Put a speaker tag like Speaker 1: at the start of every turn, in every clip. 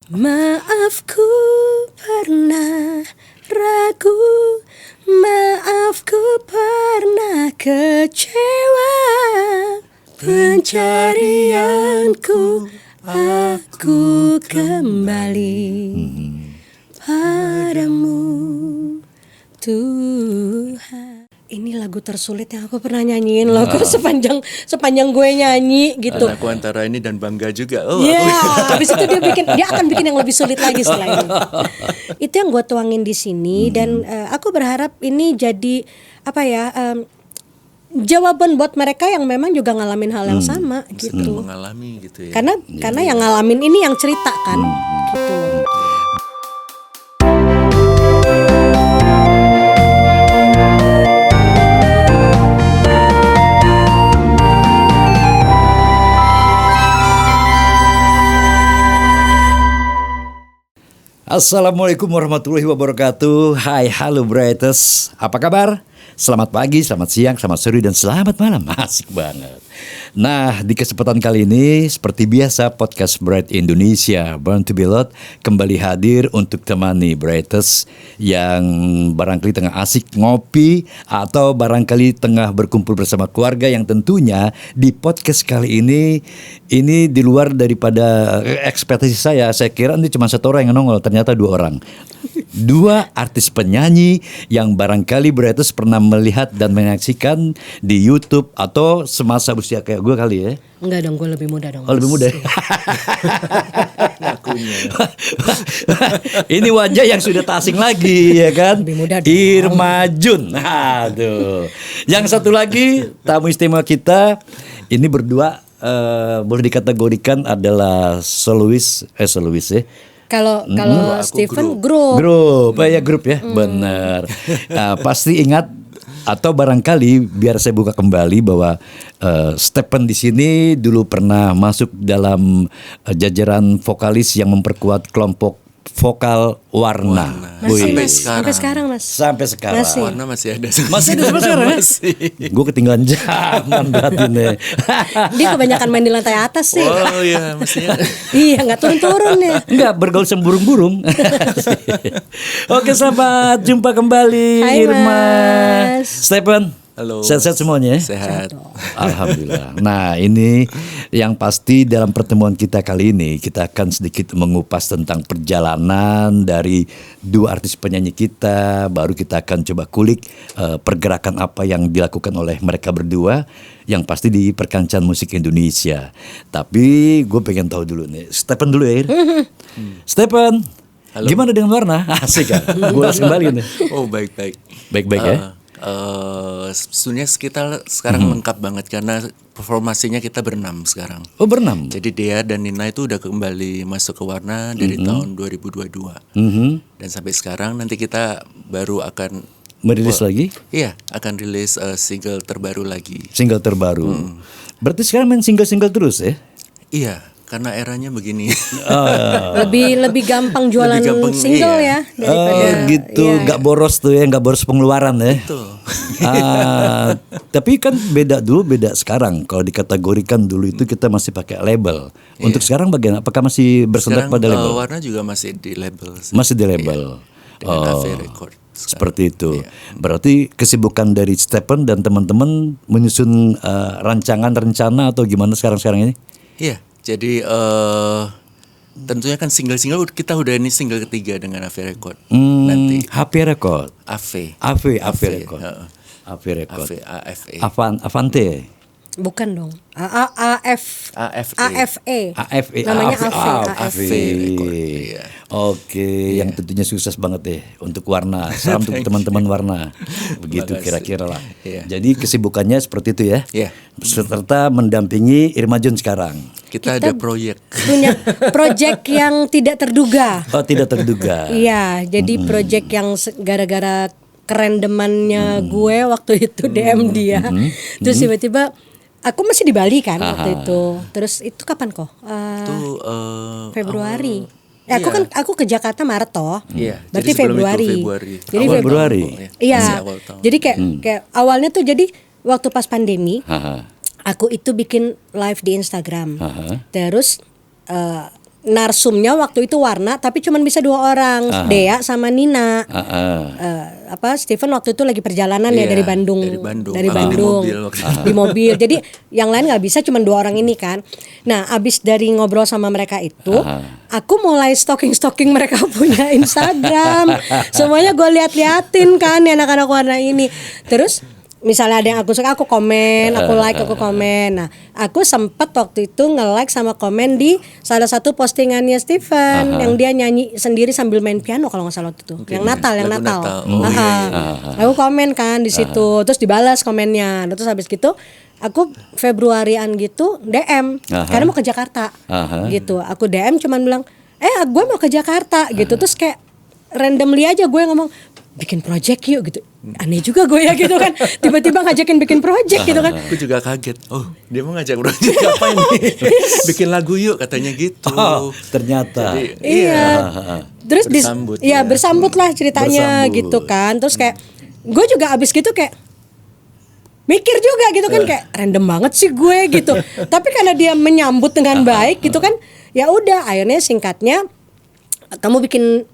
Speaker 1: Maafku pernah ragu, maafku pernah kecewa. Pencarianku aku kembali padamu Tuhan. Ini lagu tersulit yang aku pernah nyanyiin loh. Kok sepanjang gue nyanyi gitu.
Speaker 2: Aku antara ini dan bangga juga.
Speaker 1: Habis itu dia akan bikin yang lebih sulit lagi setelah ini. Itu yang gue tuangin di sini dan aku berharap ini jadi jawaban buat mereka yang memang juga ngalamin hal yang sama gitu.
Speaker 2: Mengalami gitu ya.
Speaker 1: Karena yang ngalamin ini yang cerita kan gitu.
Speaker 3: Assalamualaikum warahmatullahi wabarakatuh. Hai, halo Brighters. Apa kabar? Selamat pagi, selamat siang, selamat sore, dan selamat malam. Asik banget. Nah, di kesempatan kali ini seperti biasa podcast Bright Indonesia Born to be Loved kembali hadir untuk temani Brighters yang barangkali tengah asik ngopi atau barangkali tengah berkumpul bersama keluarga, yang tentunya di podcast kali ini di luar daripada ekspektasi saya. Saya kira ini cuma satu orang yang nongol, ternyata dua orang. Dua artis penyanyi yang barangkali Brighters pernah melihat dan menyaksikan di YouTube atau semasa usia kayak gue kali ya.
Speaker 1: Enggak dong, gue lebih muda dong.
Speaker 3: Oh, lebih muda. Ini wajah yang sudah tak asing lagi ya kan.
Speaker 1: Lebih muda dong.
Speaker 3: Irma Jun. Aduh. Yang satu lagi tamu istimewa kita ini berdua boleh dikategorikan adalah solois ya.
Speaker 1: Kalau Stephen grup
Speaker 3: ya, benar. Nah, pasti ingat atau barangkali biar saya buka kembali bahwa Stephen di sini dulu pernah masuk dalam jajaran vokalis yang memperkuat kelompok vokal Warna.
Speaker 1: Sampai sekarang Mas.
Speaker 3: Sampai sekarang.
Speaker 2: Warna masih ada.
Speaker 3: Masih ada sampai sekarang ya? Gue ketinggalan zaman berarti nih.
Speaker 1: Dia kebanyakan main di lantai atas sih.
Speaker 2: Oh iya, mestinya.
Speaker 1: Iya, nggak turun-turun ya.
Speaker 3: Enggak, bergaul sama burung-burung. Oke, selamat jumpa kembali.
Speaker 1: Hai,
Speaker 3: Irma.
Speaker 1: Mas.
Speaker 3: Stephen.
Speaker 2: Halo.
Speaker 3: Sehat-sehat semuanya ya?
Speaker 2: Sehat.
Speaker 3: Alhamdulillah. Nah, ini yang pasti dalam pertemuan kita kali ini kita akan sedikit mengupas tentang perjalanan dari dua artis penyanyi kita. Baru kita akan coba kulik pergerakan apa yang dilakukan oleh mereka berdua, yang pasti di perkancaan musik Indonesia. Tapi gue pengen tahu dulu nih, Stephen dulu ya. Stephen, halo. Gimana dengan Warna? Asik kan? Gue langsung kembali nih.
Speaker 2: Oh, baik-baik.
Speaker 3: Baik-baik ya.
Speaker 2: Sebenarnya kita sekarang lengkap banget karena formasinya kita berenam sekarang.
Speaker 3: Oh, berenam.
Speaker 2: Jadi Dea dan Nina itu udah kembali masuk ke Warna dari tahun 2022. Dan sampai sekarang nanti kita baru akan
Speaker 3: merilis lagi?
Speaker 2: Iya, akan rilis single terbaru lagi.
Speaker 3: Single terbaru. Berarti sekarang main single-single terus ya?
Speaker 2: Iya, karena eranya begini.
Speaker 1: Lebih gampang jualan single ya daripada
Speaker 3: gitu, nggak boros tuh ya, nggak boros pengeluaran ya.
Speaker 2: Betul.
Speaker 3: Tapi kan beda sekarang. Kalau dikategorikan dulu itu kita masih pakai label. Untuk sekarang bagaimana? Apakah masih bersendak pada label?
Speaker 2: Warna juga masih di label.
Speaker 3: Masih di label.
Speaker 2: Dengan AV Record.
Speaker 3: Seperti itu. Berarti kesibukan dari Stephen dan teman-teman menyusun rancangan rencana atau gimana sekarang ini?
Speaker 2: Iya. Jadi tentunya kan single-single kita udah ini single ketiga dengan AV Record. Nanti
Speaker 3: HP Record.
Speaker 2: AV
Speaker 3: Record. AV Record. Avante.
Speaker 1: bukan dong. AFE. Namanya
Speaker 3: AFE.
Speaker 2: Record. Iya.
Speaker 3: Oke, yang tentunya sukses banget deh untuk Warna. Salam untuk teman-teman Warna. Begitu kira-kira lah.
Speaker 2: Iya.
Speaker 3: Jadi kesibukannya seperti itu ya.
Speaker 2: Iya.
Speaker 3: Serta mendampingi Irma Jun sekarang.
Speaker 2: Kita ada proyek.
Speaker 1: Punya proyek yang tidak terduga.
Speaker 3: Oh, tidak terduga.
Speaker 1: Iya, jadi proyek yang gara-gara kerendemannya gue waktu itu DM dia. Terus tiba-tiba aku masih di Bali kan waktu itu. Terus itu kapan kok?
Speaker 2: Itu
Speaker 1: Februari.
Speaker 2: Iya.
Speaker 1: Aku ke Jakarta Maret toh.
Speaker 2: Iya.
Speaker 1: Berarti
Speaker 2: Jadi sebelum
Speaker 1: Februari.
Speaker 2: itu Februari.
Speaker 1: Jadi
Speaker 3: Awal Februari.
Speaker 1: Iya.
Speaker 2: Masih awal tahun.
Speaker 1: Jadi kayak awalnya tuh jadi waktu pas pandemi, aku itu bikin live di Instagram. Terus narsumnya waktu itu Warna, tapi cuman bisa 2 orang, Dea sama Nina. Steven waktu itu lagi perjalanan ya
Speaker 2: Iya,
Speaker 1: dari Bandung.
Speaker 2: di mobil waktu itu.
Speaker 1: Di mobil. Jadi yang lain nggak bisa, cuman 2 orang ini kan. Nah, abis dari ngobrol sama mereka itu, aku mulai stalking mereka punya Instagram. Semuanya gue liatin kan ya anak-anak Warna ini. Terus misalnya ada yang aku suka, aku komen, aku like, aku komen. Nah, aku sempat waktu itu nge-like sama komen di salah satu postingannya Steven yang dia nyanyi sendiri sambil main piano kalau nggak salah waktu itu. Yang Natal. Aku komen kan di situ, terus dibalas komennya. Terus habis gitu aku Februarian gitu DM karena mau ke Jakarta. Gitu. Aku DM cuman bilang, gue mau ke Jakarta gitu. Terus kayak randomly aja gue ngomong, bikin project yuk gitu. Aneh juga gue ya gitu kan. Tiba-tiba ngajakin bikin project gitu kan.
Speaker 2: Aku juga kaget. Oh, dia mau ngajak project apa ini? Bikin lagu yuk katanya gitu.
Speaker 3: Ternyata.
Speaker 2: Jadi,
Speaker 1: Iya. Terus
Speaker 2: bersambut,
Speaker 1: bersambut lah ceritanya
Speaker 3: Bersambut.
Speaker 1: gitu kan. Terus kayak gue juga abis gitu kayak mikir juga gitu kan, kayak random banget sih gue gitu. Tapi karena dia menyambut dengan baik gitu kan, ya udah akhirnya singkatnya kamu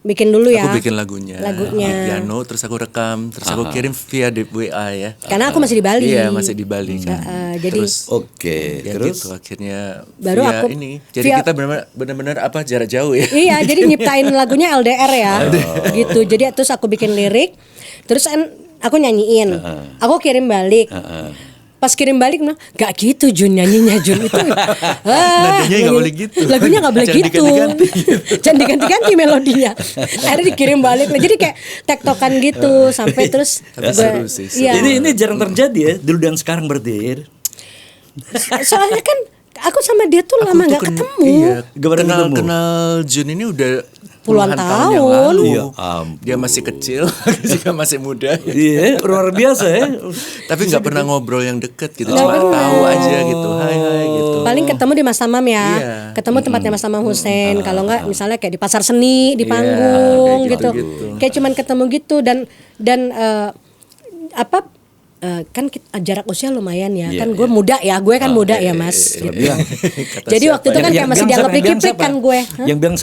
Speaker 1: bikin dulu ya.
Speaker 2: Aku bikin lagunya di piano, terus aku rekam, terus aku kirim via WA ya.
Speaker 1: Karena aku masih di Bali.
Speaker 2: Iya, masih di Bali kan.
Speaker 1: Jadi
Speaker 2: terus
Speaker 3: Oke,
Speaker 2: ya
Speaker 3: terus
Speaker 2: gitu akhirnya
Speaker 1: Baru
Speaker 2: via
Speaker 1: aku
Speaker 2: ini. Jadi
Speaker 1: via-
Speaker 2: kita benar-benar jarak jauh ya.
Speaker 1: Iya, jadi nyiptain lagunya LDR ya. Gitu. Jadi terus aku bikin lirik, terus aku nyanyiin. Aku kirim balik. Pas kirim balik bilang, gak gitu Jun nyanyinya Jun itu.
Speaker 2: Nadanya nggak boleh gitu.
Speaker 1: Lagunya gak boleh
Speaker 2: Jangan
Speaker 1: gitu.
Speaker 2: diganti-ganti.
Speaker 1: Jangan diganti-ganti melodinya. Akhirnya dikirim balik. Jadi kayak tektokan gitu sampai terus
Speaker 2: Tapi seru sih, seru.
Speaker 1: iya.
Speaker 3: ini jarang terjadi ya dulu dan sekarang berarti.
Speaker 1: Soalnya kan aku sama dia tuh lama gak ketemu.
Speaker 2: Iya,
Speaker 3: Gak pernah ketemu.
Speaker 2: kenal Jun ini udah
Speaker 1: Puluhan
Speaker 2: tahun yang
Speaker 1: tahun.
Speaker 2: lalu.
Speaker 3: Ya ampun.
Speaker 2: Dia masih kecil, juga masih muda.
Speaker 3: Iya, luar biasa ya.
Speaker 2: Tapi nggak pernah ngobrol yang deket gitu, cuma tahu aja gitu, hai gitu.
Speaker 1: Paling ketemu di Mas Tamam ya.
Speaker 2: Iya.
Speaker 1: Ketemu tempatnya Mas Tamam Hussein. Kalau enggak misalnya kayak di pasar seni, di panggung
Speaker 2: kayak
Speaker 1: gitu.
Speaker 2: gitu-gitu.
Speaker 1: Kayak cuman ketemu gitu dan kan jarak usia lumayan ya.
Speaker 3: Iya,
Speaker 1: Kan gue muda ya, gue kan muda ya Mas.
Speaker 3: Siapa
Speaker 1: Gitu.
Speaker 3: bilang?
Speaker 1: Jadi waktu itu kan kayak masih dianggap Ricky Plik kan gue. Hah?
Speaker 3: Yang bilang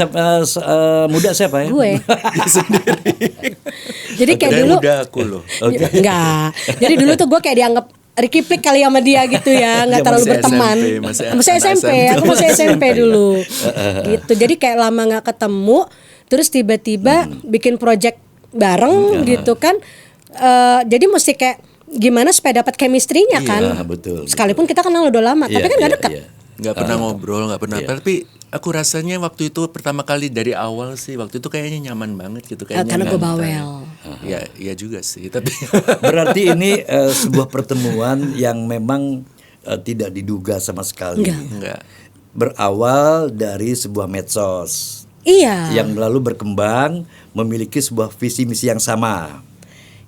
Speaker 3: muda siapa ya?
Speaker 1: Gue. Jadi kayak
Speaker 2: Padahal
Speaker 1: dulu
Speaker 2: muda aku loh.
Speaker 1: enggak. Jadi dulu tuh gue kayak dianggap Ricky Plik kali sama dia gitu ya, nggak
Speaker 2: Yang
Speaker 1: terlalu
Speaker 2: masih
Speaker 1: berteman.
Speaker 2: SMP,
Speaker 1: Masih SMP, aku masih SMP dulu. Gitu. Jadi kayak lama nggak ketemu, terus tiba-tiba bikin project bareng gitu kan. Jadi mesti kayak gimana supaya dapat chemistry-nya kan.
Speaker 3: Iya, betul.
Speaker 1: Sekalipun kita kenal udah lama, tapi kan nggak dekat.
Speaker 2: Nggak pernah ngobrol, nggak pernah. Tapi aku rasanya waktu itu pertama kali dari awal sih, waktu itu kayaknya nyaman banget gitu. Kayaknya
Speaker 1: Karena gue
Speaker 2: nyantai.
Speaker 1: bawel.
Speaker 2: Ya, iya juga sih. Tapi
Speaker 3: Berarti ini sebuah pertemuan yang memang tidak diduga sama sekali.
Speaker 2: enggak.
Speaker 3: Berawal dari sebuah medsos
Speaker 1: Iya.
Speaker 3: yang lalu berkembang memiliki sebuah visi misi yang sama.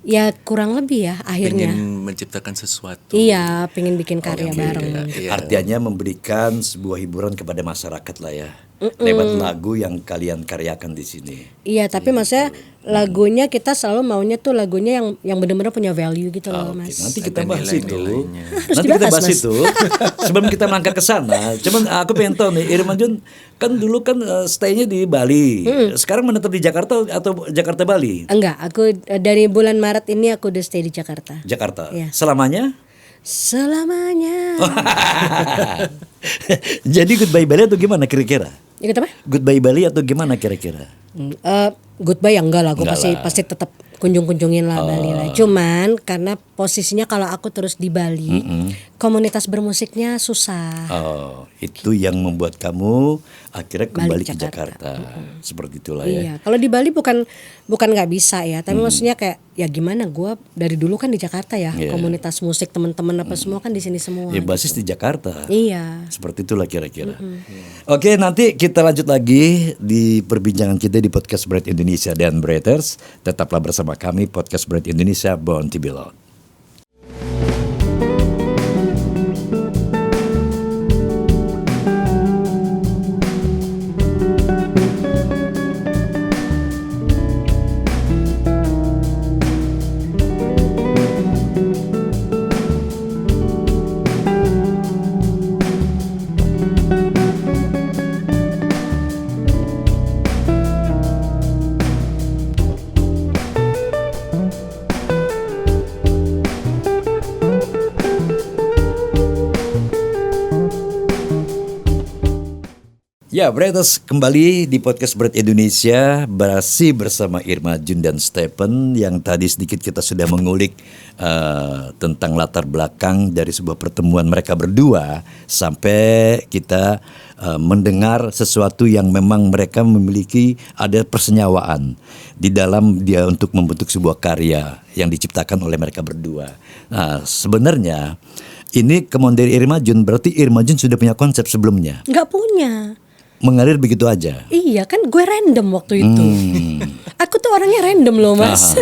Speaker 1: Ya kurang lebih ya akhirnya.
Speaker 2: Pengen menciptakan sesuatu.
Speaker 1: Iya, pengen bikin karya bareng.
Speaker 2: Iya.
Speaker 3: Artinya memberikan sebuah hiburan kepada masyarakat lah ya. Lewat lagu yang kalian karyakan di sini.
Speaker 1: Iya, tapi maksudnya lagunya kita selalu maunya tuh lagunya yang benar-benar punya value gitu loh,
Speaker 3: Oke,
Speaker 1: Mas.
Speaker 3: nanti kita
Speaker 2: Ada
Speaker 3: bahas itu.
Speaker 2: nilai-nilainya.
Speaker 1: Harus
Speaker 3: Nanti kita
Speaker 1: dibahas,
Speaker 3: bahas
Speaker 1: Mas.
Speaker 3: itu. Sebelum kita melangkah ke sana, cuman aku pengen tahu nih, Irman Jun kan dulu kan stay-nya di Bali. Sekarang menetap di Jakarta atau Jakarta Bali?
Speaker 1: Enggak, aku dari bulan Maret ini aku udah stay di Jakarta.
Speaker 3: Jakarta.
Speaker 1: Iya.
Speaker 3: Selamanya?
Speaker 1: Selamanya.
Speaker 3: Jadi goodbye Bali atau gimana kira-kira?
Speaker 1: Ikut apa?
Speaker 3: Goodbye Bali atau gimana kira-kira?
Speaker 1: Goodbye ya enggak lah, gue
Speaker 3: Enggak
Speaker 1: pasti tetap kunjung-kunjungin lah Bali lah. Cuman karena posisinya kalau aku terus di Bali, komunitas bermusiknya susah.
Speaker 3: Oh, itu yang membuat kamu akhirnya kembali
Speaker 1: Balik
Speaker 3: ke
Speaker 1: Jakarta.
Speaker 3: Jakarta. Seperti itulah ya.
Speaker 1: Iya, kalau di Bali bukan nggak bisa ya, tapi maksudnya kayak ya gimana? Gue dari dulu kan di Jakarta ya,
Speaker 3: Iya.
Speaker 1: komunitas musik teman-teman apa semua kan di sini semua.
Speaker 3: Ya basis di Jakarta.
Speaker 1: Iya.
Speaker 3: Seperti itulah kira-kira. Oke, nanti kita lanjut lagi di perbincangan kita di podcast Bright Indonesia dan Brighters. Tetaplah bersama kami podcast Bright Indonesia Born to be Loved. Ya, Bretters kembali di podcast Brett Indonesia masih bersama Irma Jun dan Stephen yang tadi sedikit kita sudah mengulik tentang latar belakang dari sebuah pertemuan mereka berdua sampai kita mendengar sesuatu yang memang mereka memiliki ada persenyawaan di dalam dia untuk membentuk sebuah karya yang diciptakan oleh mereka berdua. Nah, sebenarnya ini kemauan dari Irma Jun, berarti Irma Jun sudah punya konsep sebelumnya.
Speaker 1: Nggak punya.
Speaker 3: Mengalir begitu aja.
Speaker 1: Iya kan gue random waktu itu. Aku tuh orangnya random loh mas.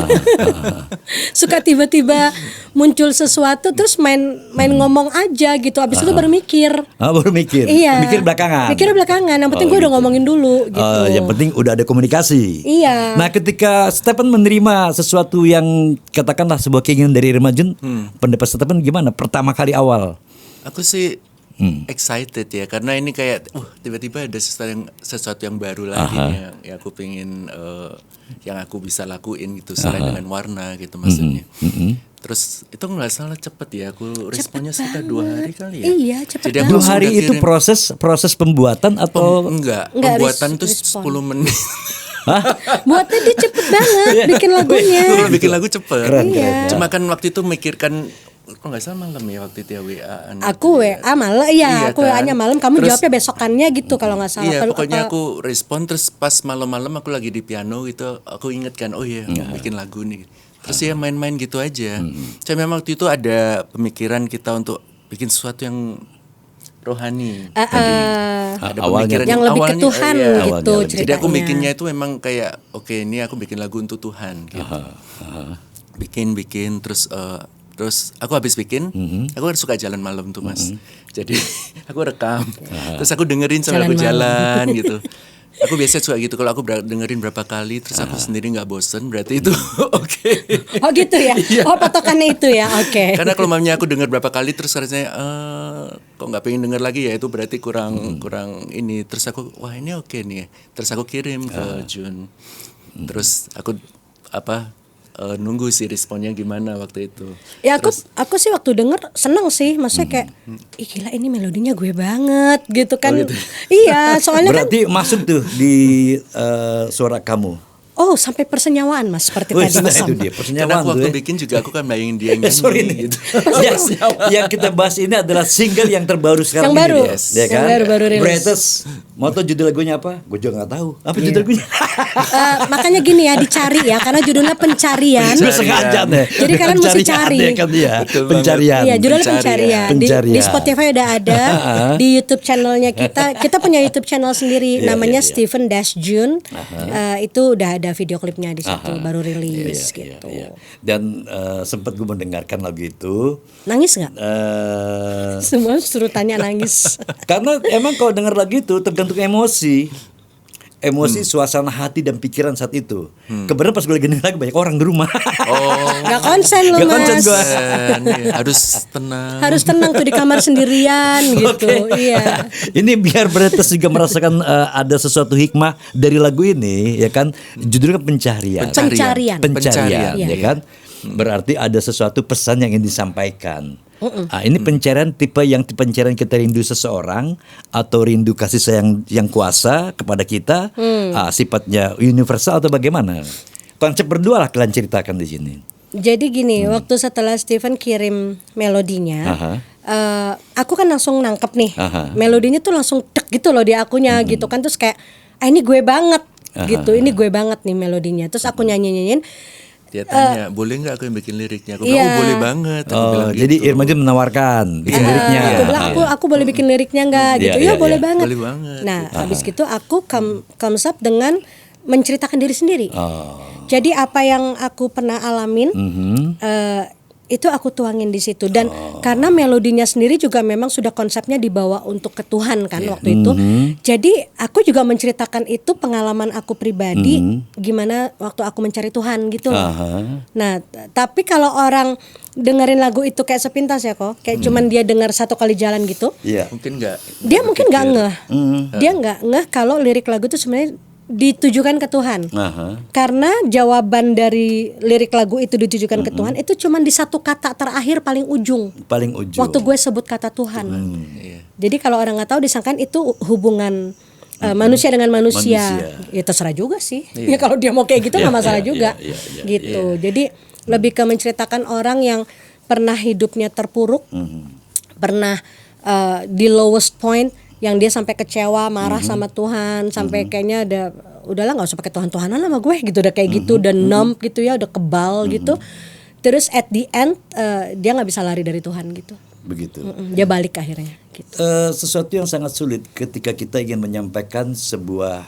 Speaker 1: Suka tiba-tiba muncul sesuatu terus main ngomong aja gitu. Abis itu baru mikir.
Speaker 3: Baru mikir.
Speaker 1: Iya.
Speaker 3: Mikir belakangan.
Speaker 1: Mikir belakangan. Yang penting gue udah ngomongin dulu gitu.
Speaker 3: Yang penting udah ada komunikasi.
Speaker 1: Iya.
Speaker 3: Nah, ketika Stephen menerima sesuatu yang katakanlah sebuah keinginan dari Irma Jun, pendapat Stephen gimana? Pertama kali awal.
Speaker 2: Aku sih excited ya, karena ini kayak tiba-tiba ada sesuatu yang baru lagi yang aku pengen yang aku bisa lakuin gitu selain dengan warna gitu maksudnya. Terus itu nggak salah cepet ya, aku responnya sekitar 2 hari kali ya.
Speaker 1: Iya cepet
Speaker 2: Jadi
Speaker 1: banget.
Speaker 2: aku
Speaker 3: 2 hari
Speaker 2: sudah
Speaker 3: itu
Speaker 2: kirim-
Speaker 3: proses pembuatan atau
Speaker 2: enggak,
Speaker 1: Enggak,
Speaker 2: pembuatan tuh
Speaker 1: respon.
Speaker 2: 10 menit.
Speaker 1: Buatnya dia cepet banget bikin lagunya.
Speaker 2: Kalau bikin lagu cepet.
Speaker 3: Keren,
Speaker 1: Iya.
Speaker 3: keren.
Speaker 2: Cuma kan waktu itu mikirkan, kok nggak salah malam ya waktu itu ya WA-an.
Speaker 1: Aku WA malam, iya aku
Speaker 2: kan?
Speaker 1: WA-nya malam, kamu
Speaker 2: Terus-
Speaker 1: jawabnya besokannya gitu kalau nggak salah.
Speaker 2: Iya,
Speaker 1: Kalau
Speaker 2: pokoknya
Speaker 1: apa-
Speaker 2: aku respon terus pas malam-malam aku lagi di piano gitu, aku inget kan, oh iya bikin lagu nih. Terus ya main-main gitu aja. Cuma memang waktu itu ada pemikiran kita untuk bikin sesuatu yang rohani. Ada
Speaker 3: awalnya.
Speaker 2: pemikiran
Speaker 1: yang lebih ke
Speaker 2: awalnya,
Speaker 1: Tuhan
Speaker 2: iya.
Speaker 1: gitu
Speaker 3: Awalnya lebih.
Speaker 1: ceritanya.
Speaker 2: Jadi aku bikinnya itu memang kayak oke, ini aku bikin lagu untuk Tuhan gitu. Bikin terus aku habis bikin, aku kan suka jalan malam tuh mas. Jadi aku rekam, terus aku dengerin sambil aku jalan gitu. Aku biasa suka gitu, kalau aku dengerin berapa kali terus aku sendiri nggak bosen, berarti itu oke.
Speaker 1: Oh gitu ya. Oh patokannya itu ya. Oke.
Speaker 2: Karena kalau mamanya aku denger berapa kali terus rasanya kok nggak pengen denger lagi ya, itu berarti kurang ini. Terus aku wah ini oke nih. Terus aku kirim ke Jun. Terus aku nunggu sih responnya gimana waktu itu.
Speaker 1: Ya aku sih waktu denger seneng sih, maksudnya kayak ih gila ini melodinya gue banget gitu kan. Iya, soalnya kan
Speaker 3: Berarti masuk tuh di suara kamu.
Speaker 1: oh sampai persenyawaan mas seperti
Speaker 3: Wih,
Speaker 1: tadi
Speaker 3: nah,
Speaker 1: mas.
Speaker 3: itu dia
Speaker 2: Karena
Speaker 3: persenyawaan
Speaker 2: aku
Speaker 3: tuh.
Speaker 2: waktu bikin juga aku kan bayangin dia nyanyi
Speaker 3: Sorry nih.
Speaker 2: gitu.
Speaker 3: yang kita bahas ini adalah single yang terbaru sekarang
Speaker 1: Yang
Speaker 3: ini.
Speaker 1: baru.
Speaker 3: Yes. Ya kan?
Speaker 1: Yang baru rilis.
Speaker 3: Bretters, mau tau judul lagunya apa? Gue juga nggak tahu. Apa judul lagunya?
Speaker 1: Makanya gini ya dicari ya karena judulnya pencarian.
Speaker 3: Lu sengaja deh.
Speaker 1: Jadi kalian mesti
Speaker 3: Pencarian
Speaker 1: cari.
Speaker 3: ya kan dia.
Speaker 2: Betul banget.
Speaker 3: Pencarian.
Speaker 1: Iya judulnya
Speaker 2: Pencarian.
Speaker 1: pencarian. Di Spotify udah ada, di YouTube channelnya kita punya YouTube channel sendiri namanya Stephen Dash Jun. Itu udah ada video klipnya di situ baru rilis gitu.
Speaker 3: Iya. Dan sempat gue mendengarkan lagu itu.
Speaker 1: Nangis nggak? Semua suruh tanya nangis.
Speaker 3: Karena emang kalau denger lagu itu tergantung emosi. Suasana hati dan pikiran saat itu. Kebetulan pas gue lagi denger lagu banyak orang di rumah.
Speaker 1: Gak konsen loh
Speaker 3: Nggak konsen
Speaker 1: mas.
Speaker 3: gua.
Speaker 2: Dan, iya, harus tenang.
Speaker 1: Harus tenang tuh di kamar sendirian gitu.
Speaker 3: Oke.
Speaker 1: Iya.
Speaker 3: Ini biar Bretters juga merasakan ada sesuatu hikmah dari lagu ini, ya kan? Judulnya pencarian.
Speaker 1: Pencarian.
Speaker 3: Pencarian,
Speaker 1: Iya.
Speaker 3: ya kan? Berarti ada sesuatu pesan yang ingin disampaikan. Ini pencarian tipe pencarian kita rindu seseorang atau rindu kasih sayang yang kuasa kepada kita, sifatnya universal atau bagaimana? Konsep berdua lah kalian ceritakan di sini.
Speaker 1: Jadi gini, waktu setelah Stephen kirim melodinya, aku kan langsung nangkep nih, melodinya tuh langsung dek gitu loh di akunya gitu kan, terus kayak, ini gue banget gitu, ini gue banget nih melodinya, terus aku nyanyiin.
Speaker 2: Dia tanya, boleh nggak aku yang bikin liriknya? Aku bilang,
Speaker 1: Iya.
Speaker 2: boleh banget. Aku bilang
Speaker 3: Jadi
Speaker 2: gitu.
Speaker 3: Irma Jun menawarkan bikin liriknya.
Speaker 1: Aku bilang aku boleh bikin liriknya nggak gitu,
Speaker 3: Iya,
Speaker 1: ya
Speaker 3: iya,
Speaker 1: boleh
Speaker 3: iya.
Speaker 1: banget.
Speaker 2: Boleh banget.
Speaker 1: Nah, habis gitu aku comes up dengan menceritakan diri sendiri. Jadi apa yang aku pernah alamin, itu aku tuangin di situ dan karena melodinya sendiri juga memang sudah konsepnya dibawa untuk ke Tuhan kan waktu itu. Jadi aku juga menceritakan itu pengalaman aku pribadi gimana waktu aku mencari Tuhan gitu loh. Nah, tapi kalau orang dengerin lagu itu kayak sepintas ya kok, kayak cuman dia dengar satu kali jalan gitu.
Speaker 3: Iya.
Speaker 2: Mungkin nggak.
Speaker 1: Dia mungkin nggak ngeh. Dia nggak ngeh kalau lirik lagu itu sebenarnya ditujukan ke Tuhan. Karena jawaban dari lirik lagu itu ditujukan ke Tuhan itu cuman di satu kata terakhir paling ujung.
Speaker 3: Paling ujung.
Speaker 1: Waktu gue sebut kata Tuhan.
Speaker 2: Iya.
Speaker 1: Jadi kalau orang nggak tahu disangkain itu hubungan manusia dengan manusia.
Speaker 3: Manusia.
Speaker 1: Ya terserah juga sih. Ya kalau dia mau kayak gitu nggak masalah juga. Gitu. Jadi lebih ke menceritakan orang yang pernah hidupnya terpuruk, pernah di lowest point, yang dia sampai kecewa, marah sama Tuhan, sampai kayaknya udahlah nggak usah pakai Tuhan-Tuhanan sama gue gitu, udah kayak gitu, udah numb gitu ya, udah kebal gitu. Terus at the end dia nggak bisa lari dari Tuhan gitu.
Speaker 3: Begitu.
Speaker 1: Dia balik akhirnya. Gitu.
Speaker 3: Sesuatu yang sangat sulit ketika kita ingin menyampaikan sebuah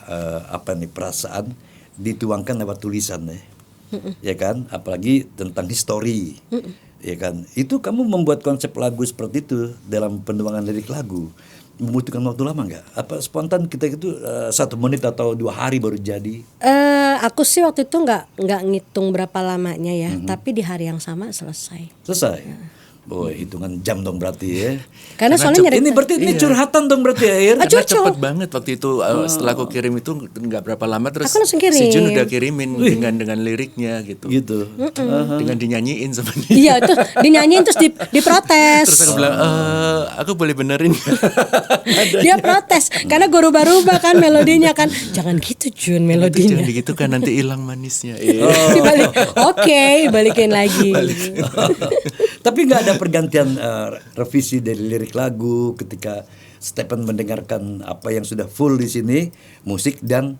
Speaker 3: perasaan dituangkan lewat tulisan ya. Ya kan, apalagi tentang histori. Ya kan, itu kamu membuat konsep lagu seperti itu dalam penuangan lirik lagu membutuhkan waktu lama nggak? Apa spontan kita itu 1 menit atau 2 hari baru jadi?
Speaker 1: Aku sih waktu itu nggak ngitung berapa lamanya ya, tapi di hari yang sama selesai.
Speaker 3: Selesai. Boy, hitungan jam dong berarti ya.
Speaker 1: Karena soalnya
Speaker 3: ini berarti ini curhatan dong berarti ya, Ir.
Speaker 2: Karena cepet banget waktu itu setelah aku kirim itu nggak berapa lama terus
Speaker 1: Aku langsung kirim.
Speaker 2: si Jun udah kirimin dengan liriknya gitu.
Speaker 3: Gitu.
Speaker 2: Dengan dinyanyiin sama dia.
Speaker 1: Iya, terus dinyanyiin terus diprotes.
Speaker 2: Terus aku bilang, aku boleh benerin nggak?"
Speaker 1: Dia protes karena gue rubah-rubah kan melodinya kan. Jangan gitu Jun melodinya.
Speaker 2: Jangan gitu kan nanti hilang manisnya.
Speaker 1: Dibalik, balikin lagi.
Speaker 3: Tapi nggak ada pergantian revisi dari lirik lagu ketika Stephen mendengarkan apa yang sudah full di sini, musik dan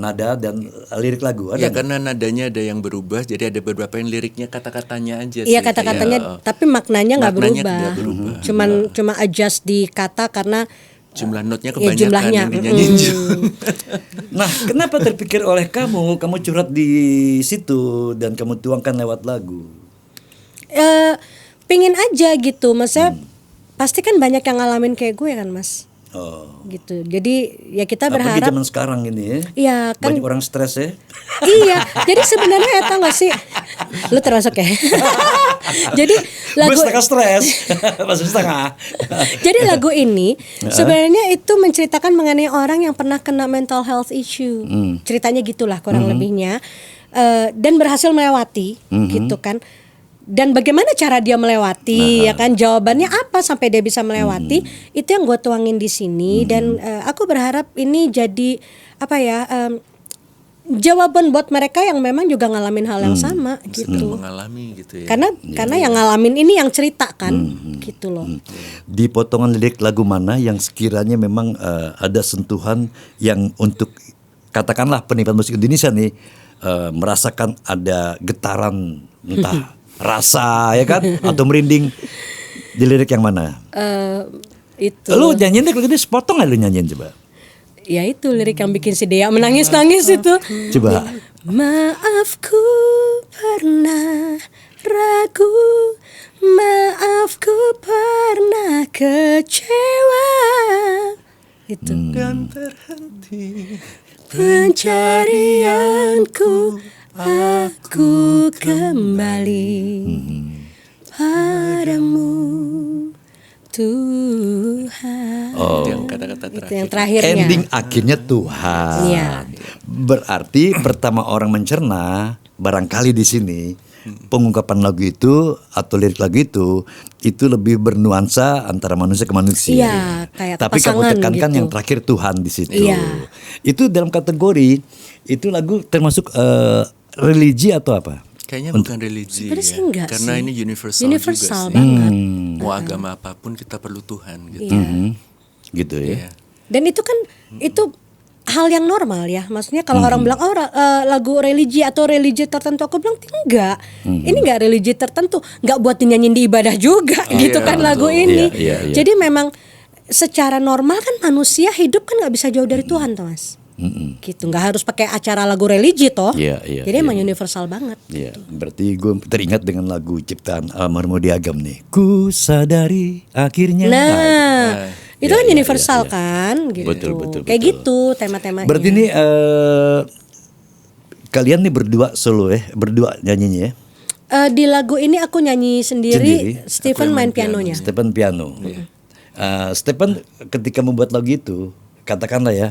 Speaker 3: nada dan lirik lagu. Ada
Speaker 2: Ya
Speaker 3: nggak?
Speaker 2: karena nadanya ada yang berubah, jadi ada beberapa yang liriknya kata-katanya aja.
Speaker 1: Iya
Speaker 2: sih.
Speaker 1: kata-katanya,
Speaker 2: Kayak,
Speaker 1: tapi maknanya nggak
Speaker 2: maknanya
Speaker 1: berubah.
Speaker 2: nggak berubah.
Speaker 1: Cuma adjust di kata karena
Speaker 2: jumlah notnya
Speaker 1: ya,
Speaker 2: kebanyakan
Speaker 1: jumlahnya.
Speaker 2: yang dinyanyiin Jun.
Speaker 3: Nah, kenapa terpikir oleh kamu curhat di situ dan kamu tuangkan lewat lagu?
Speaker 1: Pingin aja gitu, maksudnya pasti kan banyak yang ngalamin kayak gue kan mas.
Speaker 3: Oh.
Speaker 1: Gitu. Jadi ya kita
Speaker 3: Apalagi
Speaker 1: berharap.
Speaker 3: zaman sekarang ini ya.
Speaker 1: Iya kan.
Speaker 3: Banyak orang stres ya.
Speaker 1: Iya. Jadi sebenarnya tau gak sih, lu termasuk ya. Jadi lagu.
Speaker 3: Gue setengah stres, masih setengah.
Speaker 1: Jadi lagu ini sebenarnya itu menceritakan mengenai orang yang pernah kena mental health issue. Ceritanya gitulah kurang lebihnya. Dan berhasil melewati gitu kan. Dan bagaimana cara dia melewati, ya kan, jawabannya apa sampai dia bisa melewati, itu yang gue tuangin di sini. Dan aku berharap ini jadi apa ya, jawaban buat mereka yang memang juga ngalamin hal yang sama gitu.
Speaker 2: Mengalami gitu ya.
Speaker 1: Karena yang ngalamin ini yang cerita kan, gitu loh.
Speaker 3: Di potongan lirik lagu mana yang sekiranya memang ada sentuhan yang untuk katakanlah penikmat musik Indonesia nih merasakan ada getaran entah rasa ya kan atau merinding di lirik yang mana?
Speaker 1: Itu.
Speaker 3: Lu nyanyiin deh, kalau sepotong aja lu nyanyiin coba.
Speaker 1: Ya itu lirik yang bikin si Dea menangis-nangis itu.
Speaker 3: Coba.
Speaker 1: Maaf ku pernah ragu, maaf ku pernah kecewa. Itu.
Speaker 2: Dan terhenti
Speaker 1: Pencarianku, aku kembali padamu Tuhan.
Speaker 3: Oh.
Speaker 2: yang kata-kata
Speaker 1: Itu
Speaker 2: terakhir.
Speaker 1: yang terakhirnya.
Speaker 3: Ending akhirnya Tuhan.
Speaker 1: Iya.
Speaker 3: Berarti pertama orang mencerna barangkali di sini pengungkapan lagu itu atau lirik lagu itu lebih bernuansa antara manusia ke manusia.
Speaker 1: Iya, kayak
Speaker 3: Tapi kamu
Speaker 1: pasangan
Speaker 3: tekankan
Speaker 1: gitu.
Speaker 3: yang terakhir Tuhan di situ.
Speaker 1: Iya.
Speaker 3: Itu dalam kategori itu lagu termasuk religi atau apa?
Speaker 2: Kayaknya bukan religi
Speaker 1: Sebenarnya sih enggak
Speaker 2: karena
Speaker 1: sih.
Speaker 2: ini universal
Speaker 1: Universal
Speaker 2: juga sih.
Speaker 1: banget.
Speaker 2: Mau agama apapun kita perlu Tuhan gitu.
Speaker 1: Iya.
Speaker 3: Gitu ya.
Speaker 2: Iya.
Speaker 1: Dan itu kan itu hal yang normal ya. Maksudnya kalau orang bilang lagu religi atau religi tertentu, aku bilang enggak. Ini enggak religi tertentu, enggak buat dinyanyiin di ibadah juga gitu
Speaker 2: iya,
Speaker 1: kan lagu
Speaker 2: betul.
Speaker 1: ini.
Speaker 3: Iya.
Speaker 1: Jadi memang secara normal kan manusia hidup kan nggak bisa jauh dari Tuhan, Thomas. Gitu, nggak harus pakai acara lagu religi toh.
Speaker 3: Iya,
Speaker 1: Jadi emang universal banget.
Speaker 3: Iya, berarti gue teringat dengan lagu ciptaan Almarhum Diagam nih. Ku sadari akhirnya.
Speaker 1: Nah, itu
Speaker 3: Ya,
Speaker 1: kan
Speaker 3: ya,
Speaker 1: universal
Speaker 3: ya, ya.
Speaker 1: kan, gitu.
Speaker 3: Betul.
Speaker 1: Kayak gitu tema-temanya.
Speaker 3: Berarti ini kalian nih berdua solo ya, berdua nyanyinya ya.
Speaker 1: Di lagu ini aku nyanyi sendiri. Stephen main pianonya.
Speaker 3: Stephen piano. Stephen ketika membuat lagu itu, katakanlah ya,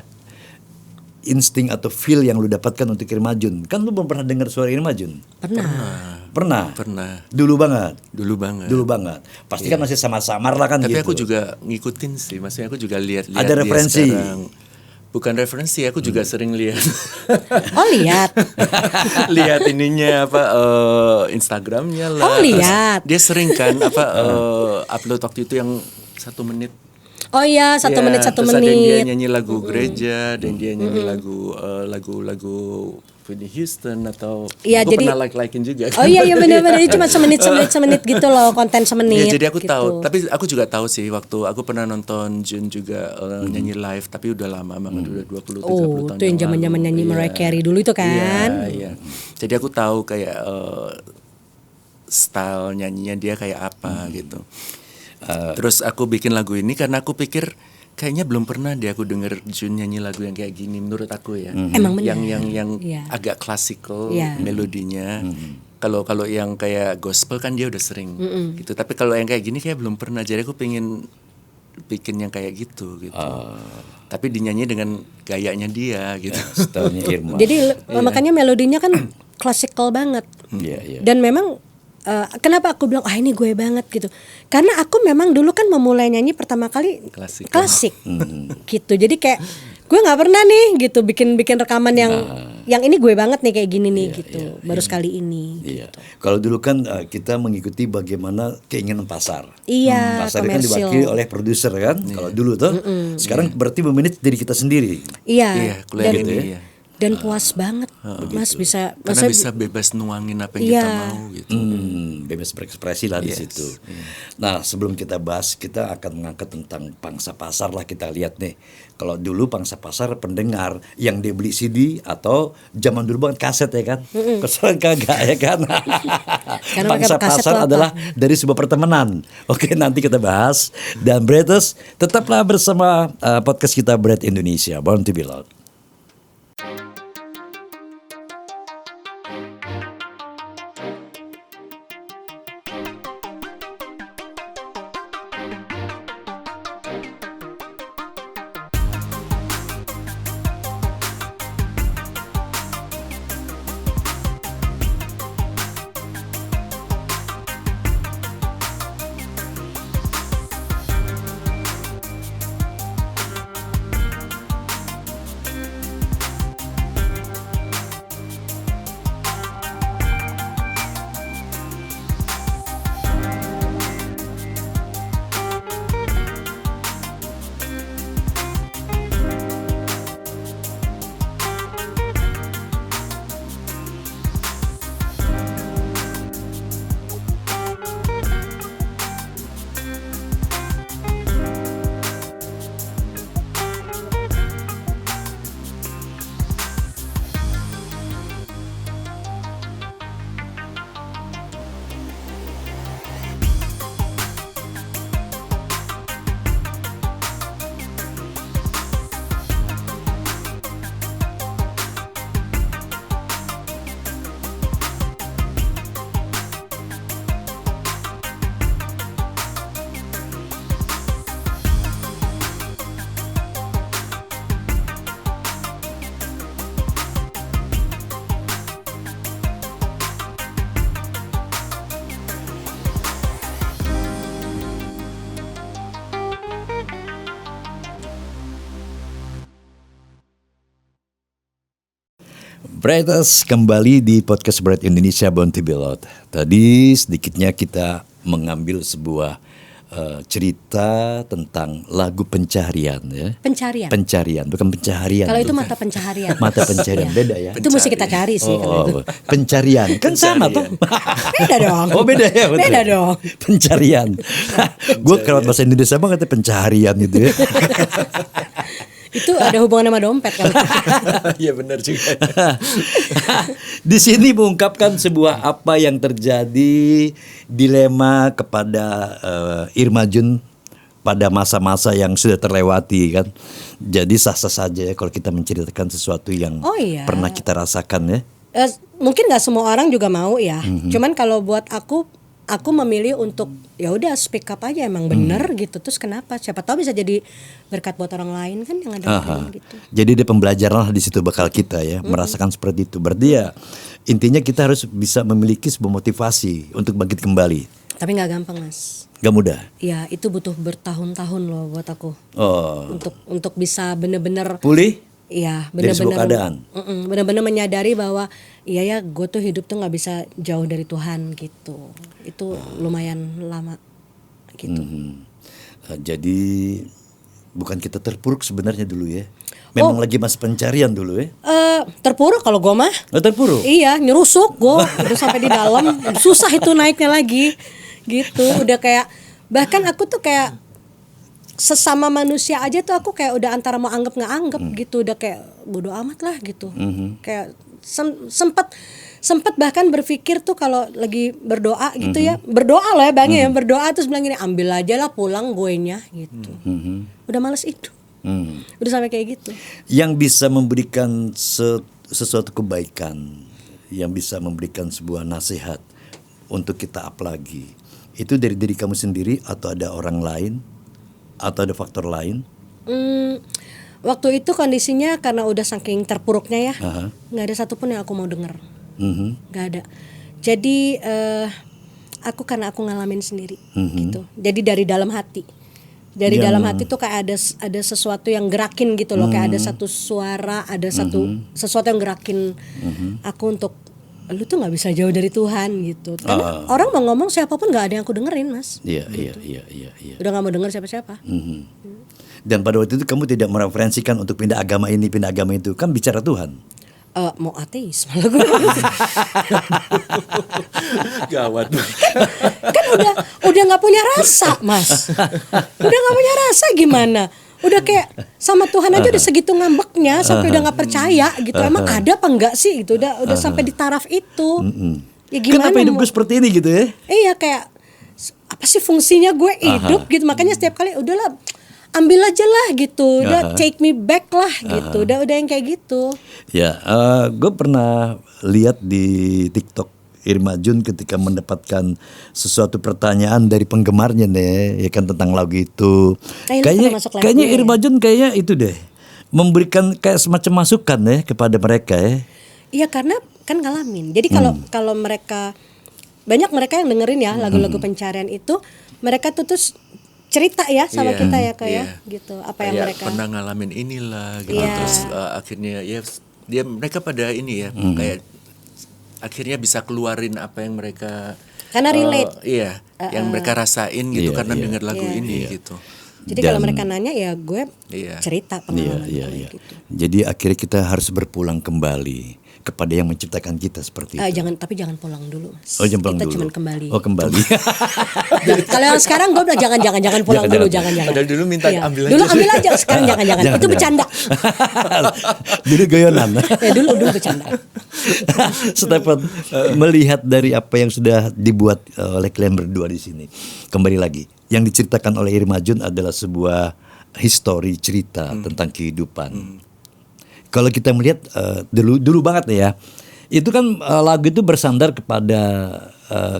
Speaker 3: insting atau feel yang lu dapatkan untuk Irma Jun. Kan lu belum pernah dengar suara Irma Jun? Pernah. Dulu banget. Pasti kan masih samar-samar lah kan
Speaker 2: Tapi
Speaker 3: gitu.
Speaker 2: aku juga ngikutin sih, maksudnya aku juga lihat
Speaker 3: Ada
Speaker 2: dia
Speaker 3: referensi.
Speaker 2: sekarang Bukan referensi, aku juga sering lihat.
Speaker 1: Oh lihat.
Speaker 2: Lihat ininya apa Instagramnya lah.
Speaker 1: Oh, lihat.
Speaker 2: Dia sering kan upload waktu itu yang 1 menit.
Speaker 1: Oh iya, 1
Speaker 2: Ya,
Speaker 1: menit 1
Speaker 2: terus ada yang dia
Speaker 1: menit.
Speaker 2: nyanyi lagu gereja, dan dia nyanyi lagu Whitney Houston atau
Speaker 1: Iya,
Speaker 2: aku
Speaker 1: jadi-
Speaker 2: pernah like-likein juga.
Speaker 1: Oh iya benar-benar cuma semenit gitu loh, konten semenit.
Speaker 2: Ya, jadi aku
Speaker 1: gitu.
Speaker 2: tahu, tapi aku juga tahu sih waktu aku pernah nonton Jun juga nyanyi live, tapi udah lama banget, udah 20-30 tahun
Speaker 1: itu yang zaman-zaman
Speaker 2: lalu.
Speaker 1: nyanyi
Speaker 2: Iya.
Speaker 1: Mariah Carey dulu itu kan.
Speaker 2: Iya. Jadi aku tahu kayak style nyanyinya dia kayak apa gitu. Terus aku bikin lagu ini karena aku pikir kayaknya belum pernah deh aku denger Jun nyanyi lagu yang kayak gini menurut aku ya.
Speaker 1: Emang benar.
Speaker 2: Yang
Speaker 1: Iya.
Speaker 2: agak klasikal
Speaker 1: Iya.
Speaker 2: melodinya. Kalau yang kayak gospel kan dia udah sering gitu. Tapi kalau yang kayak gini kayak belum pernah. Jadi aku pengen bikin yang kayak gitu. Tapi dinyanyi dengan gayanya dia gitu.
Speaker 3: Stylenya Irma.
Speaker 1: Jadi makanya melodinya kan klasikal banget.
Speaker 3: Iya.
Speaker 1: Dan memang kenapa aku bilang ini gue banget gitu. Karena aku memang dulu kan memulai nyanyi pertama kali klasik. Gitu. Jadi kayak gue nggak pernah nih gitu bikin rekaman yang ini gue banget nih kayak gini nih gitu. Baru sekali ini.
Speaker 3: Iya. Kalau dulu kan kita mengikuti bagaimana keinginan pasar.
Speaker 1: Iya,
Speaker 3: Pasar kan
Speaker 1: komersil.
Speaker 3: diwakili oleh produser kan. Kalau dulu tuh, sekarang berarti memanage diri kita sendiri.
Speaker 1: Iya.
Speaker 2: Iya, kuliah
Speaker 1: Dan,
Speaker 2: gitu ya.
Speaker 1: dan puas banget, Mas bisa.
Speaker 2: Karena
Speaker 1: maksudnya-
Speaker 2: bisa bebas nuangin apa yang
Speaker 1: Iya.
Speaker 2: kita mau gitu.
Speaker 3: Bebas berekspresi lah di situ. Nah, sebelum kita bahas, kita akan mengangkat tentang pangsa pasar lah, kita lihat nih. Kalau dulu pangsa pasar pendengar yang dia beli CD atau zaman dulu banget kaset ya kan. Sekarang kagak ya kan.
Speaker 1: Karena
Speaker 3: Pangsa
Speaker 1: pakai kaset
Speaker 3: pasar
Speaker 1: tuh apa?
Speaker 3: adalah dari sebuah pertemanan. Oke, nanti kita bahas. Dan Bretters, tetaplah bersama podcast kita Brett Indonesia, Born to be Loved. Bretters, kembali di podcast Brett Indonesia Born to be Loved. Tadi sedikitnya kita mengambil sebuah cerita tentang lagu pencaharian ya. Pencarian, bukan pencaharian.
Speaker 1: Kalau itu mata pencaharian.
Speaker 3: Mata pencaharian,
Speaker 1: Iya.
Speaker 3: beda ya.
Speaker 1: Itu mesti kita cari sih kalau itu.
Speaker 3: Pencarian kan sama tuh.
Speaker 1: Beda dong.
Speaker 3: Oh beda ya. Betul.
Speaker 1: Beda dong.
Speaker 3: Pencarian. Gue kalau bahasa Indonesia banget pencaharian gitu ya.
Speaker 1: Itu ada hubungan sama dompet kan.
Speaker 2: Iya benar juga.
Speaker 3: Di sini mengungkapkan sebuah apa yang terjadi dilema kepada Irma Jun pada masa-masa yang sudah terlewati kan. Jadi sah-sah saja ya kalau kita menceritakan sesuatu yang
Speaker 1: Oh, iya.
Speaker 3: pernah kita rasakan ya.
Speaker 1: Mungkin nggak semua orang juga mau ya. Cuman kalau buat aku memilih untuk ya udah speak up aja emang bener gitu. Terus kenapa? Siapa tahu bisa jadi berkat buat orang lain kan yang ada gitu.
Speaker 3: Jadi dia pembelajaran lah di situ bakal kita ya merasakan seperti itu. Berarti ya intinya kita harus bisa memiliki sebuah motivasi untuk bangkit kembali.
Speaker 1: Tapi nggak gampang, Mas.
Speaker 3: Gak mudah.
Speaker 1: Ya itu butuh bertahun-tahun loh buat aku
Speaker 3: Oh,
Speaker 1: untuk bisa bener-bener
Speaker 3: pulih
Speaker 1: iya
Speaker 3: dari sebuah keadaan.
Speaker 1: bener-bener menyadari bahwa iya ya gue tuh hidup tuh nggak bisa jauh dari Tuhan gitu. Itu lumayan lama gitu.
Speaker 3: Jadi bukan kita terpuruk sebenarnya dulu ya. Memang lagi masa pencarian dulu ya.
Speaker 1: Terpuruk kalau gue mah.
Speaker 3: Oh, terpuruk.
Speaker 1: Iya, nyerusuk gue udah sampai di dalam, susah itu naiknya lagi. Gitu, udah kayak bahkan aku tuh kayak sesama manusia aja tuh aku kayak udah antara mau anggap nggak anggap gitu, udah kayak bodo amat lah gitu. Kayak sempat bahkan berpikir tuh kalau lagi berdoa gitu ya, berdoa loh ya Bang ya, berdoa terus bilang gini, ambil aja lah pulang guenya gitu. Udah males itu. Udah sampai kayak gitu.
Speaker 3: Yang bisa memberikan sesuatu kebaikan, yang bisa memberikan sebuah nasihat untuk kita up lagi, itu dari diri kamu sendiri atau ada orang lain atau ada faktor lain?
Speaker 1: Waktu itu kondisinya karena udah saking terpuruknya ya, nggak ada satupun yang aku mau denger, nggak ada. Jadi karena aku ngalamin sendiri gitu. Jadi dari dalam hati. Dari dalam hati tuh kayak ada sesuatu yang gerakin gitu loh, kayak ada satu suara, ada sesuatu yang gerakin aku untuk lu tuh nggak bisa jauh dari Tuhan gitu. Karena orang mau ngomong siapapun nggak ada yang aku dengerin, Mas.
Speaker 3: Iya.
Speaker 1: Udah nggak mau denger siapa-siapa.
Speaker 3: Dan pada waktu itu kamu tidak mereferensikan untuk pindah agama ini, pindah agama itu, kan bicara Tuhan.
Speaker 1: Mau ateis malah gue.
Speaker 2: Gawat.
Speaker 1: Kan udah nggak punya rasa, Mas. Udah nggak punya rasa gimana? Udah kayak sama Tuhan aja udah segitu ngambeknya sampai udah nggak percaya gitu. Emang ada apa enggak sih gitu? Udah sampai di taraf itu. Ya gimana?
Speaker 3: Kenapa hidup gue seperti ini gitu ya?
Speaker 1: Iya kayak apa sih fungsinya gue hidup gitu. Makanya setiap kali udahlah ambil aja lah gitu. Udah take me back lah gitu. Udah yang kayak gitu.
Speaker 3: Ya, gue pernah lihat di TikTok Irma Jun ketika mendapatkan sesuatu pertanyaan dari penggemarnya nih, ya kan tentang lagu itu. Kayaknya Irma Jun kayaknya itu deh, memberikan kayak semacam masukan ya kepada mereka ya.
Speaker 1: Iya karena kan ngalamin. Jadi kalau mereka banyak mereka yang dengerin ya lagu-lagu pencarian itu, mereka tuh terus cerita ya sama kita ya kayak gitu apa yang
Speaker 2: kayak
Speaker 1: mereka
Speaker 2: pernah ngalamin inilah gitu. Terus akhirnya ya mereka pada ini ya kayak akhirnya bisa keluarin apa yang mereka
Speaker 1: karena relate
Speaker 2: yang mereka rasain gitu karena dengar lagu ini gitu.
Speaker 1: Jadi kalau mereka nanya ya gue cerita pengalaman gitu.
Speaker 3: Jadi akhirnya kita harus berpulang kembali kepada yang menciptakan kita seperti itu.
Speaker 1: Jangan pulang dulu, Mas.
Speaker 3: Oh, jangan pulang
Speaker 1: kita
Speaker 3: dulu.
Speaker 1: cuma kembali.
Speaker 3: Oh, kembali.
Speaker 1: Kalau yang sekarang gue bilang jangan pulang dulu, jangan.
Speaker 2: Padahal dulu minta ambil aja.
Speaker 1: Dulu ambil aja, sekarang jangan. Itu bercanda.
Speaker 3: Dulu goyonan.
Speaker 1: Ya dulu bercanda.
Speaker 3: Stephen, melihat dari apa yang sudah dibuat oleh kalian berdua di sini, kembali lagi, yang diceritakan oleh Irma Jun adalah sebuah histori cerita tentang kehidupan. Kalau kita melihat dulu banget ya, itu kan lagu itu bersandar kepada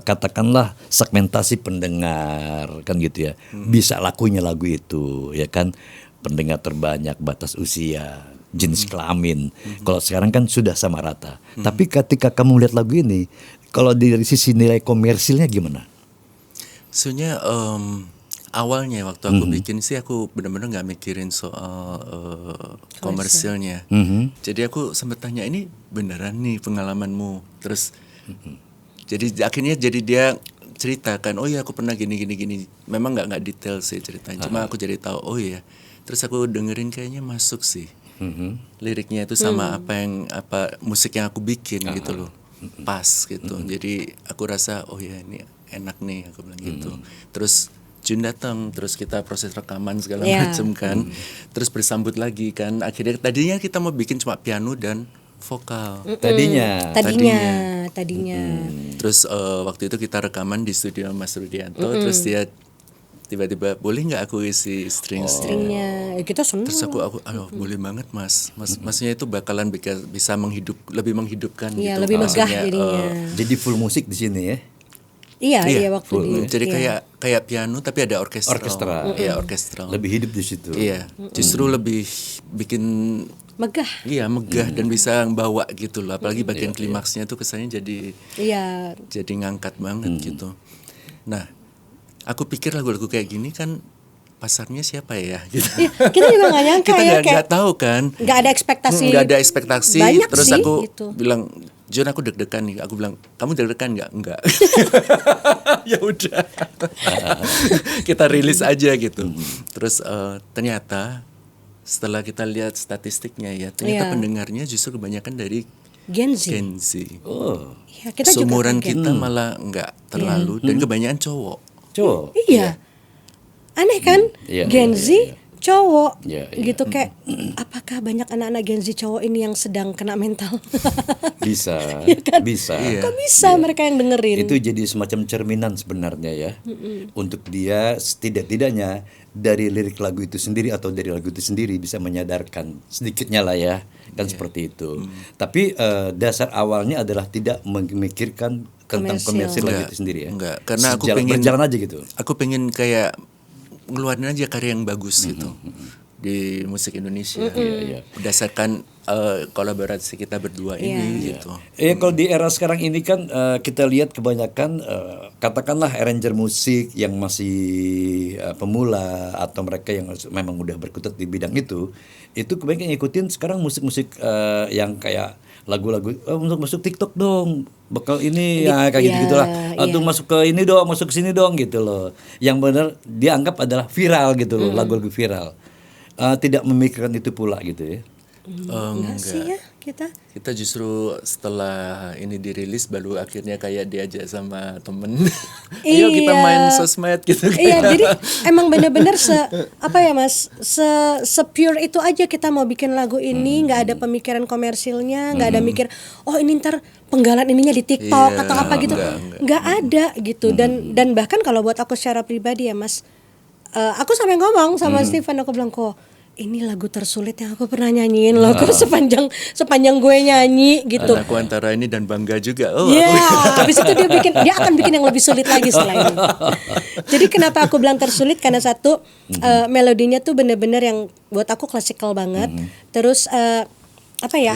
Speaker 3: katakanlah segmentasi pendengar kan gitu ya, bisa lakunya lagu itu ya kan, pendengar terbanyak, batas usia, jenis kelamin. Kalau sekarang kan sudah sama rata. Tapi ketika kamu lihat lagu ini, kalau dari sisi nilai komersilnya gimana?
Speaker 2: Sebenarnya awalnya waktu aku bikin sih aku benar-benar nggak mikirin soal komersilnya. Jadi aku sempat tanya, ini beneran nih pengalamanmu? Terus jadi akhirnya dia ceritakan, oh ya aku pernah gini. Memang nggak detail sih ceritanya, cuma aku jadi tahu oh ya. Terus aku dengerin kayaknya masuk sih. Liriknya itu sama apa musik yang aku bikin gitu loh, pas gitu. Jadi aku rasa oh ya ini enak nih, aku bilang gitu. Terus Jun datang, terus kita proses rekaman segala macam kan. Terus bersambut lagi kan. Tadinya kita mau bikin cuma piano dan vokal.
Speaker 3: Tadinya.
Speaker 2: Terus waktu itu kita rekaman di studio Mas Rudianto. Terus dia tiba-tiba, boleh nggak aku isi
Speaker 1: stringnya? Kita senang.
Speaker 2: Terus aku boleh banget mas. Maksudnya itu bakalan bisa lebih menghidupkan.
Speaker 1: Iya,
Speaker 2: gitu.
Speaker 1: lebih megah jadinya.
Speaker 3: Jadi full musik di sini ya.
Speaker 1: Iya waktu
Speaker 2: full. Jadi kayak piano tapi ada orkestral. Iya, orkestral.
Speaker 3: Lebih hidup di situ.
Speaker 2: Iya, justru lebih bikin
Speaker 1: megah.
Speaker 2: Iya, megah dan bisa bawa gitu loh. Apalagi bagian klimaksnya tuh kesannya jadi ngangkat banget gitu. Nah, aku pikir lagu-lagu kayak gini kan pasarnya siapa ya? Gitu.
Speaker 1: Iya, kita juga nggak nyangka
Speaker 2: Kita
Speaker 1: ya,
Speaker 2: nggak tahu kan.
Speaker 1: nggak ada ekspektasi.
Speaker 2: Nggak ada ekspektasi.
Speaker 1: Banyak
Speaker 2: Terus
Speaker 1: sih,
Speaker 2: aku
Speaker 1: gitu.
Speaker 2: bilang, John, aku deg-degan nih. Aku bilang, kamu deg-degan nggak? Enggak. Ya udah. Kita rilis aja gitu. Terus ternyata setelah kita lihat statistiknya ya, ternyata
Speaker 1: Iya.
Speaker 2: pendengarnya justru kebanyakan dari
Speaker 1: Gen Z.
Speaker 2: Gen Z.
Speaker 3: Oh,
Speaker 1: Ya, kita juga
Speaker 2: Seumuran
Speaker 1: kaget.
Speaker 2: kita malah nggak terlalu dan kebanyakan cowok.
Speaker 3: cowok.
Speaker 1: Iya. Aneh kan?
Speaker 3: Iya,
Speaker 1: Gen
Speaker 3: iya,
Speaker 1: Z
Speaker 3: iya.
Speaker 1: cowok
Speaker 3: Iya, iya.
Speaker 1: gitu kayak apakah banyak anak-anak Gen Z cowok ini yang sedang kena mental?
Speaker 3: Bisa, bisa.
Speaker 2: Iya.
Speaker 1: Kok bisa mereka yang dengerin?
Speaker 3: Itu jadi semacam cerminan sebenarnya ya. Untuk dia setidak-tidaknya dari lirik lagu itu sendiri atau dari lagu itu sendiri bisa menyadarkan sedikitnya lah ya. Kan seperti itu. Tapi dasar awalnya adalah tidak memikirkan tentang komersil lagu itu sendiri ya.
Speaker 2: Enggak, karena aku
Speaker 3: berjalan aja gitu.
Speaker 2: Aku pengen kayak ngeluarin aja karya yang bagus gitu di musik Indonesia. Berdasarkan kolaborasi kita berdua ini gitu.
Speaker 3: Kalau di era sekarang ini kan kita lihat kebanyakan katakanlah arranger musik yang masih pemula atau mereka yang memang udah berkutat di bidang itu kebanyakan ngikutin sekarang musik-musik yang kayak lagu-lagu untuk masuk TikTok dong, bakal ini ya kayak gitu-gitulah. Untuk masuk ke ini dong, masuk ke sini dong gitu loh. Yang benar dianggap adalah viral gitu loh, lagu-lagu viral. Tidak memikirkan itu pula gitu ya.
Speaker 1: Enggak sih ya kita.
Speaker 2: Kita justru setelah ini dirilis baru akhirnya kayak diajak sama temen.
Speaker 1: Iya.
Speaker 2: Ayo kita main sosmed gitu.
Speaker 1: Iya, jadi emang bener-bener apa ya Mas, se-pure itu aja kita mau bikin lagu ini, nggak ada pemikiran komersilnya, nggak ada mikir, oh ini ntar penggalan ininya di TikTok
Speaker 2: Iya,
Speaker 1: atau apa gitu, nggak ada gitu. Dan bahkan kalau buat aku secara pribadi ya Mas, aku sampai ngomong sama Steven, aku bilang kok ini lagu tersulit yang aku pernah nyanyiin loh, kok sepanjang gue nyanyi gitu.
Speaker 2: Aku antara ini dan bangga juga. Oh,
Speaker 1: Iya, habis itu dia akan bikin yang lebih sulit lagi setelah ini. Jadi kenapa aku bilang tersulit, karena satu melodinya tuh bener-bener yang buat aku klasikal banget. Terus apa ya,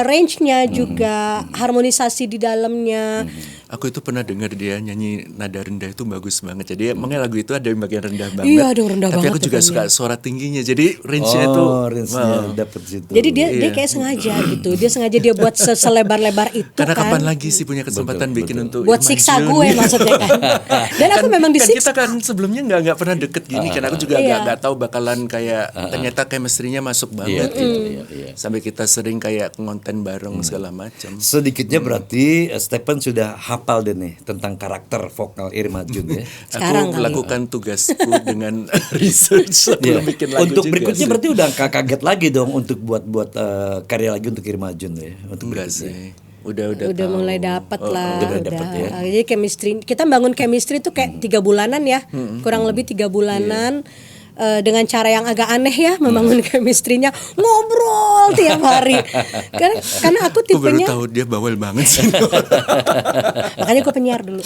Speaker 1: range-nya juga, harmonisasi di dalamnya.
Speaker 2: Aku itu pernah dengar dia nyanyi nada rendah itu bagus banget. Jadi emangnya lagu itu ada yang bagian rendah banget.
Speaker 1: Iya, ada yang rendah
Speaker 2: tapi
Speaker 1: banget
Speaker 2: aku juga suka suara tingginya. Jadi range-nya itu
Speaker 3: Dapet situ.
Speaker 1: Jadi dia kayak sengaja gitu. Dia sengaja dia buat selebar-lebar itu
Speaker 2: karena
Speaker 1: kan.
Speaker 2: kapan lagi sih punya kesempatan bikin untuk
Speaker 1: Buat siksa gue maksudnya kan. Dan aku memang
Speaker 2: kan kita
Speaker 1: disiksa.
Speaker 2: kan sebelumnya nggak pernah deket gini kan. Aku juga nggak tahu bakalan kayak ternyata chemistry-nya masuk banget gitu. Sampai kita sering kayak ngonten bareng segala macam.
Speaker 3: Sedikitnya berarti Stephen sudah hafal deh nih tentang karakter vokal Irma Jun ya.
Speaker 1: Sekarang
Speaker 2: Aku
Speaker 1: kali.
Speaker 2: melakukan tugasku dengan research sebelum bikin lagu
Speaker 3: Untuk
Speaker 2: juga
Speaker 3: berikutnya
Speaker 2: sih.
Speaker 3: berarti udah kaget lagi dong untuk buat karya lagi untuk Irma Jun ya. Untuk
Speaker 2: Enggak
Speaker 3: berikutnya.
Speaker 2: sih. Udah
Speaker 1: Udah
Speaker 2: tahu.
Speaker 1: mulai dapat lah.
Speaker 3: udah dapet ya.
Speaker 1: Jadi chemistry, kita bangun chemistry tuh kayak 3 bulanan ya, kurang lebih 3 bulanan. Dengan cara yang agak aneh ya, membangun chemistry-nya, ngobrol tiap hari. Karena aku
Speaker 2: Aku baru
Speaker 1: tipenya,
Speaker 2: tahu dia bawel banget sih.
Speaker 1: makanya aku penyiar dulu.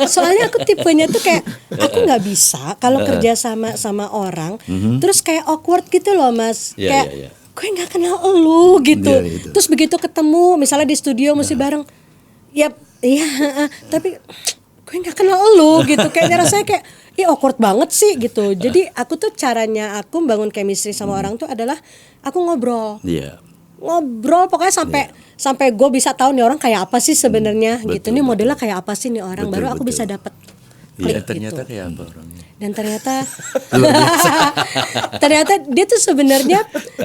Speaker 1: Soalnya aku tipenya tuh kayak aku nggak bisa kalau kerja sama orang, terus kayak awkward gitu loh Mas.
Speaker 3: Iya,
Speaker 1: Kayak
Speaker 3: iya, iya.
Speaker 1: gue nggak kenal elu gitu.
Speaker 3: Iya, gitu.
Speaker 1: Terus begitu ketemu, misalnya di studio mesti bareng, ya, iya, tapi gue nggak kenal elu gitu. Kayaknya rasanya kayak, ya awkward banget sih gitu. Jadi aku tuh caranya aku bangun chemistry sama orang tuh adalah aku ngobrol.
Speaker 3: Iya.
Speaker 1: Ngobrol pokoknya sampai gue bisa tahu nih orang kayak apa sih sebenarnya gitu. Nih modelnya kayak apa sih nih orang, baru aku bisa dapet klik
Speaker 2: Ternyata
Speaker 1: gitu.
Speaker 2: kayak apa orangnya.
Speaker 1: Dan ternyata dia tuh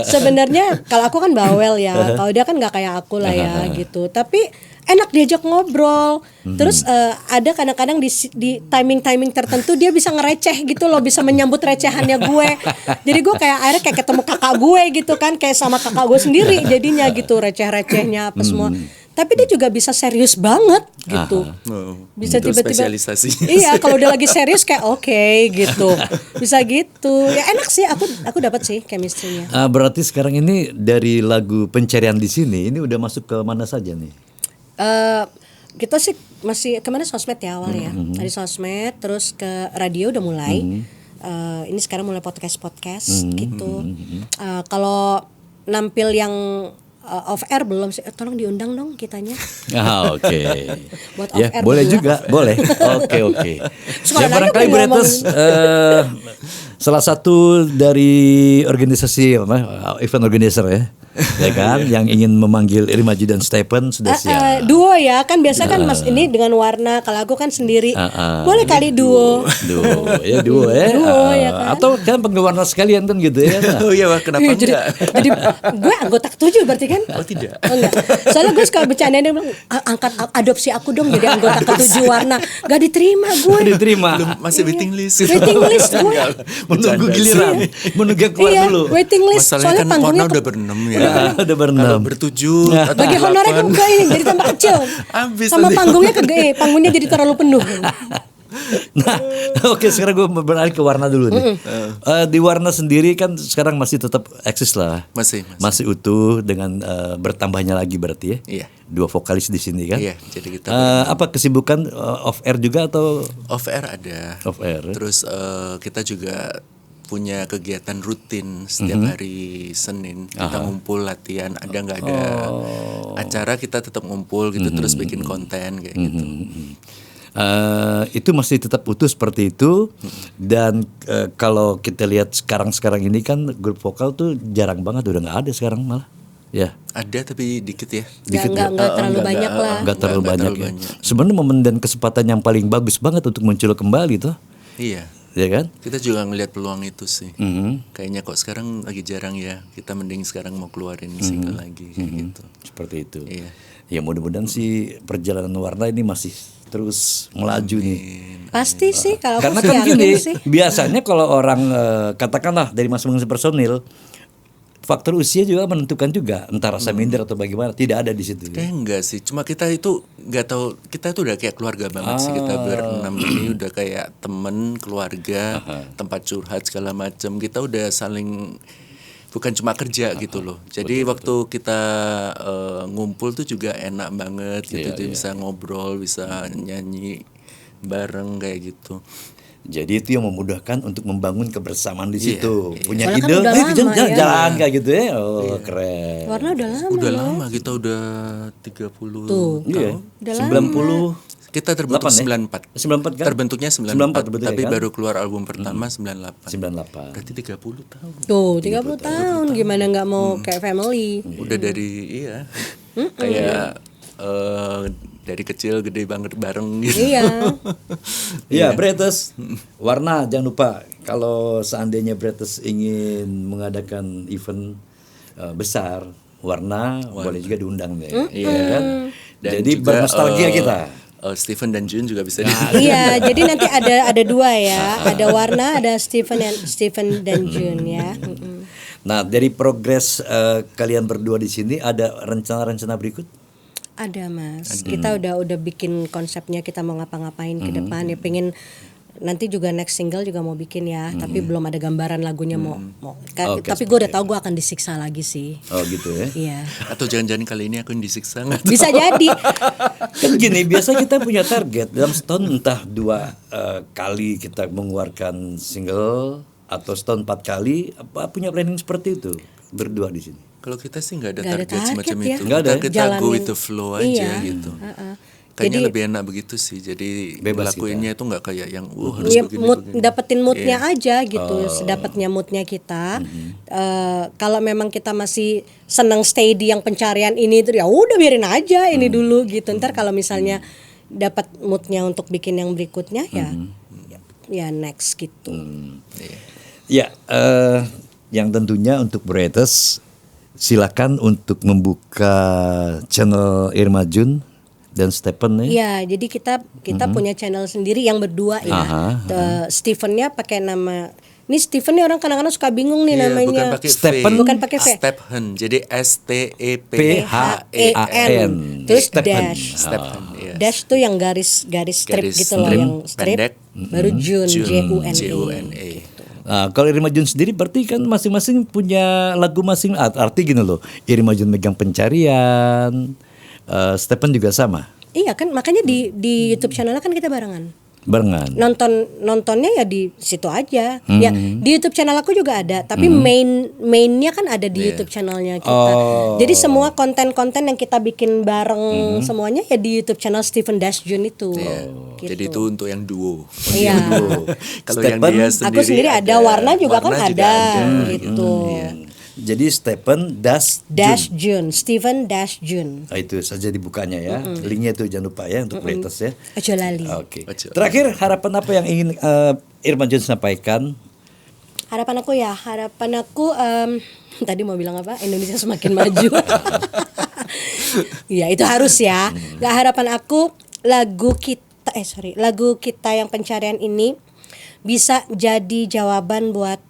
Speaker 1: sebenarnya kalau aku kan bawel ya, kalau dia kan nggak kayak aku lah ya gitu. Tapi enak diajak ngobrol. Terus ada kadang-kadang di timing tertentu dia bisa ngereceh gitu loh, bisa menyambut recehannya gue. Jadi gue kayak akhirnya kayak ketemu kakak gue gitu kan, kayak sama kakak gue sendiri jadinya gitu, receh-recehnya apa semua. Tapi dia juga bisa serius banget gitu. Bisa
Speaker 2: Itu
Speaker 1: tiba-tiba
Speaker 2: spesialisasinya.
Speaker 1: Iya, kalau udah lagi serius kayak oke gitu. Bisa gitu. Ya enak sih, aku dapat sih chemistry-nya.
Speaker 3: Berarti sekarang ini dari lagu Pencarian di Sini ini udah masuk ke mana saja nih?
Speaker 1: Kita sih masih kemana, sosmed ya awalnya. Dari sosmed terus ke radio udah mulai. Ini sekarang mulai podcast gitu. Kalau nampil yang off air belum sih. Tolong diundang dong kitanya.
Speaker 3: Oke.
Speaker 1: Buat
Speaker 3: Ya,
Speaker 1: off air
Speaker 3: boleh
Speaker 1: berdua.
Speaker 3: juga, boleh. Oke.
Speaker 1: Sekalian
Speaker 3: Ya
Speaker 1: aja
Speaker 3: barangkali
Speaker 1: gue ngomong.
Speaker 3: Bretes salah satu dari organisasi event organizer ya. Ya kan, yang ingin memanggil Irma Jun dan Stephen sudah siap.
Speaker 1: Duo ya kan biasa kan Mas ini dengan Warna, kalau aku kan sendiri. Boleh kali duo.
Speaker 3: Duo ya.
Speaker 1: Duo, ya kan?
Speaker 3: Atau kan panggil Warna sekalian kan gitu ya.
Speaker 2: Oh iya, Wak, kenapa
Speaker 1: Jadi,
Speaker 2: enggak?
Speaker 1: jadi gue anggota ketujuh berarti kan?
Speaker 2: Oh tidak.
Speaker 1: Oh, enggak. Soalnya gue suka bercandain dia bilang, angkat adopsi aku dong jadi anggota ketujuh Warna. Gak diterima gue.
Speaker 3: Diterima.
Speaker 2: Belum, masih waiting list.
Speaker 1: Waiting list gue.
Speaker 3: Menunggu
Speaker 2: Bercanda
Speaker 3: giliran, menunggu yang keluar
Speaker 1: Iya,
Speaker 3: dulu.
Speaker 1: waiting list.
Speaker 2: Masalahnya
Speaker 1: Soalnya
Speaker 2: kan
Speaker 1: panggungnya
Speaker 2: Warna udah berenam ya.
Speaker 3: Udah berenam.
Speaker 2: Kalau bertujuh atau
Speaker 1: bagi honornya
Speaker 2: delapan.
Speaker 1: ke ini jadi tambah kecil.
Speaker 2: Habis
Speaker 1: Sama
Speaker 2: nanti.
Speaker 1: panggungnya panggungnya jadi terlalu penuh.
Speaker 3: Nah, oke sekarang gue beralih ke Warna dulu nih. Di Warna sendiri kan sekarang masih tetap eksis lah.
Speaker 2: Masih.
Speaker 3: Utuh dengan bertambahnya lagi berarti ya.
Speaker 2: Iya.
Speaker 3: 2 vokalis di sini kan.
Speaker 2: Iya, jadi kita
Speaker 3: Apa kesibukan off air juga atau
Speaker 2: off air ada.
Speaker 3: off air?
Speaker 2: Terus kita juga punya kegiatan rutin setiap hari Senin kita ngumpul latihan, ada nggak ada acara kita tetap ngumpul gitu, terus bikin konten kayak gitu.
Speaker 3: Itu masih tetap utuh seperti itu dan kalau kita lihat sekarang ini kan grup vokal tuh jarang banget, udah nggak ada sekarang malah ya.
Speaker 2: Ada tapi dikit ya.
Speaker 1: Nggak terlalu banyak lah.
Speaker 3: Nggak terlalu
Speaker 2: Nggak
Speaker 3: banyak
Speaker 2: terlalu
Speaker 3: ya.
Speaker 2: banyak.
Speaker 3: Sebenarnya momen dan kesempatan yang paling bagus banget untuk muncul kembali tuh,
Speaker 2: Iya.
Speaker 3: ya kan?
Speaker 2: Kita juga ngelihat peluang itu sih. Kayaknya kok sekarang lagi jarang ya. Kita mending sekarang mau keluarin single lagi kayak gitu.
Speaker 3: Seperti itu.
Speaker 2: Iya.
Speaker 3: Ya mudah-mudahan sih perjalanan Warna ini masih terus melaju nih.
Speaker 1: Pasti sih kalau aku
Speaker 3: Karena
Speaker 1: sih
Speaker 3: kan
Speaker 1: yakin
Speaker 3: gini,
Speaker 1: sih.
Speaker 3: biasanya kalau orang katakanlah dari masing-masing personil, faktor usia juga menentukan juga entah rasa minder atau bagaimana, tidak ada di situ.
Speaker 2: Kayaknya enggak sih. Cuma kita itu nggak tahu, kita itu udah kayak keluarga banget sih. Kita berenam ini udah kayak temen, keluarga, tempat curhat segala macam. Kita udah saling, bukan cuma kerja gitu loh. Jadi waktu kita ngumpul tuh juga enak banget gitu. Jadi bisa ngobrol, bisa nyanyi bareng kayak gitu.
Speaker 3: Jadi itu yang memudahkan untuk membangun kebersamaan di situ. Punya
Speaker 1: Soalnya kan
Speaker 3: ide,
Speaker 1: udah lama
Speaker 3: jalan-jalan
Speaker 1: ya.
Speaker 3: kayak gitu ya. Oh, keren.
Speaker 1: Warna udah lama.
Speaker 2: Udah
Speaker 1: loh.
Speaker 2: lama, kita udah 30
Speaker 1: Tuh.
Speaker 3: Iya.
Speaker 1: Udah
Speaker 3: 90
Speaker 2: Kita terbentuk
Speaker 3: 8 ya?
Speaker 2: 94.
Speaker 3: 94 kan?
Speaker 2: Terbentuknya
Speaker 3: 94
Speaker 2: 94,
Speaker 3: betul
Speaker 2: tapi
Speaker 3: ya kan?
Speaker 2: baru keluar album pertama 98.
Speaker 3: 98.
Speaker 2: Berarti 30 tahun.
Speaker 1: Tuh 30 tahun gimana nggak mau kayak family.
Speaker 2: Udah dari kayak dari kecil gede banget bareng gitu.
Speaker 1: Iya.
Speaker 3: Iya, Bretes. Warna jangan lupa kalau seandainya Bretes ingin mengadakan event besar, Warna boleh juga diundang deh. Iya kan?
Speaker 2: Dan
Speaker 3: Jadi
Speaker 2: juga,
Speaker 3: bernostalgia kita.
Speaker 2: Stephen dan Jun juga bisa
Speaker 1: Iya, jadi nanti ada dua ya, ada Warna, ada Stephen dan Jun ya.
Speaker 3: Nah, dari progres kalian berdua di sini ada rencana-rencana berikut?
Speaker 1: Ada Mas, kita udah bikin konsepnya, kita mau ngapa-ngapain ke depan ya, pengen nanti juga next single juga mau bikin ya, tapi belum ada gambaran lagunya mau. Tapi gue udah tahu gue akan disiksa lagi sih.
Speaker 3: Oh gitu ya.
Speaker 1: Iya.
Speaker 2: Atau jangan-jangan kali ini aku yang disiksa nggak?
Speaker 1: Bisa jadi.
Speaker 3: Kan gini, biasa kita punya target dalam setahun entah 2 kali kita mengeluarkan single atau setahun 4 kali, apa punya planning seperti itu berdua di sini?
Speaker 2: Kalau kita sih nggak ada
Speaker 1: Nggak ada
Speaker 2: target semacam
Speaker 1: target ya.
Speaker 2: itu.
Speaker 3: Nggak ada ya?
Speaker 2: Kita go
Speaker 1: Jalanin.
Speaker 2: with the flow aja
Speaker 1: Iya.
Speaker 2: gitu. Kayaknya
Speaker 1: Jadi-
Speaker 2: lebih enak begitu sih. Jadi
Speaker 3: Bebas
Speaker 2: ngelakuinnya itu nggak kayak yang harus
Speaker 1: Ya,
Speaker 2: begini,
Speaker 1: mood,
Speaker 2: begini.
Speaker 1: dapetin moodnya aja gitu, sedapatnya moodnya kita. Kalau memang kita masih senang stay di yang pencarian ini itu ya udah biarin aja ini dulu gitu. Ntar kalau misalnya dapat moodnya untuk bikin yang berikutnya ya next gitu.
Speaker 3: Ya, yang tentunya untuk Bretes silakan untuk membuka channel Irma Jun dan Stephen ya.
Speaker 1: Iya, jadi kita punya channel sendiri yang berdua ya. Stephen-nya pakai nama. Ini Stephen nih orang kadang-kadang suka bingung nih
Speaker 2: Iya,
Speaker 1: namanya.
Speaker 2: bukan pakai
Speaker 3: Stephen.
Speaker 2: V.
Speaker 1: Bukan pakai V.
Speaker 2: Stephen. Jadi
Speaker 3: P-H-E-N.
Speaker 1: Terus
Speaker 3: Stephen.
Speaker 1: dash.
Speaker 2: Stephen. Iya.
Speaker 1: Dash tuh yang garis strip
Speaker 2: Garis
Speaker 1: gitu loh,
Speaker 2: strip
Speaker 1: yang strip.
Speaker 2: pendek.
Speaker 1: Baru Jun, June.
Speaker 2: June.
Speaker 3: Nah, kalau Irma Jun sendiri berarti kan masing-masing punya lagu masing. Arti gini loh, Irma Jun megang pencarian, Stephen juga sama.
Speaker 1: Iya kan, makanya di YouTube channelnya kan kita barengan.
Speaker 3: Barengan.
Speaker 1: Nontonnya ya di situ aja. Ya di YouTube channel aku juga ada, tapi mainnya kan ada di YouTube channelnya kita. Jadi semua konten-konten yang kita bikin bareng semuanya ya di YouTube channel Stephen Dash Jun itu. Gitu.
Speaker 2: Jadi itu untuk yang duo.
Speaker 1: Iya.
Speaker 2: Kalau yang
Speaker 3: Stephen,
Speaker 2: dia sendiri
Speaker 1: Aku sendiri ada, Warna juga kan ada gitu.
Speaker 3: Jadi Stephen Dash
Speaker 1: Jun, Stephen Dash Jun.
Speaker 3: itu saja dibukanya ya. Linknya itu jangan lupa ya untuk Bretters ya.
Speaker 1: Ojo lali.
Speaker 3: Oke.
Speaker 2: Ojo.
Speaker 3: Terakhir harapan apa yang ingin Irma Jun sampaikan?
Speaker 1: Harapan aku tadi mau bilang apa? Indonesia semakin maju. Iya, itu harus ya. Gak, harapan aku lagu kita yang pencarian ini bisa jadi jawaban buat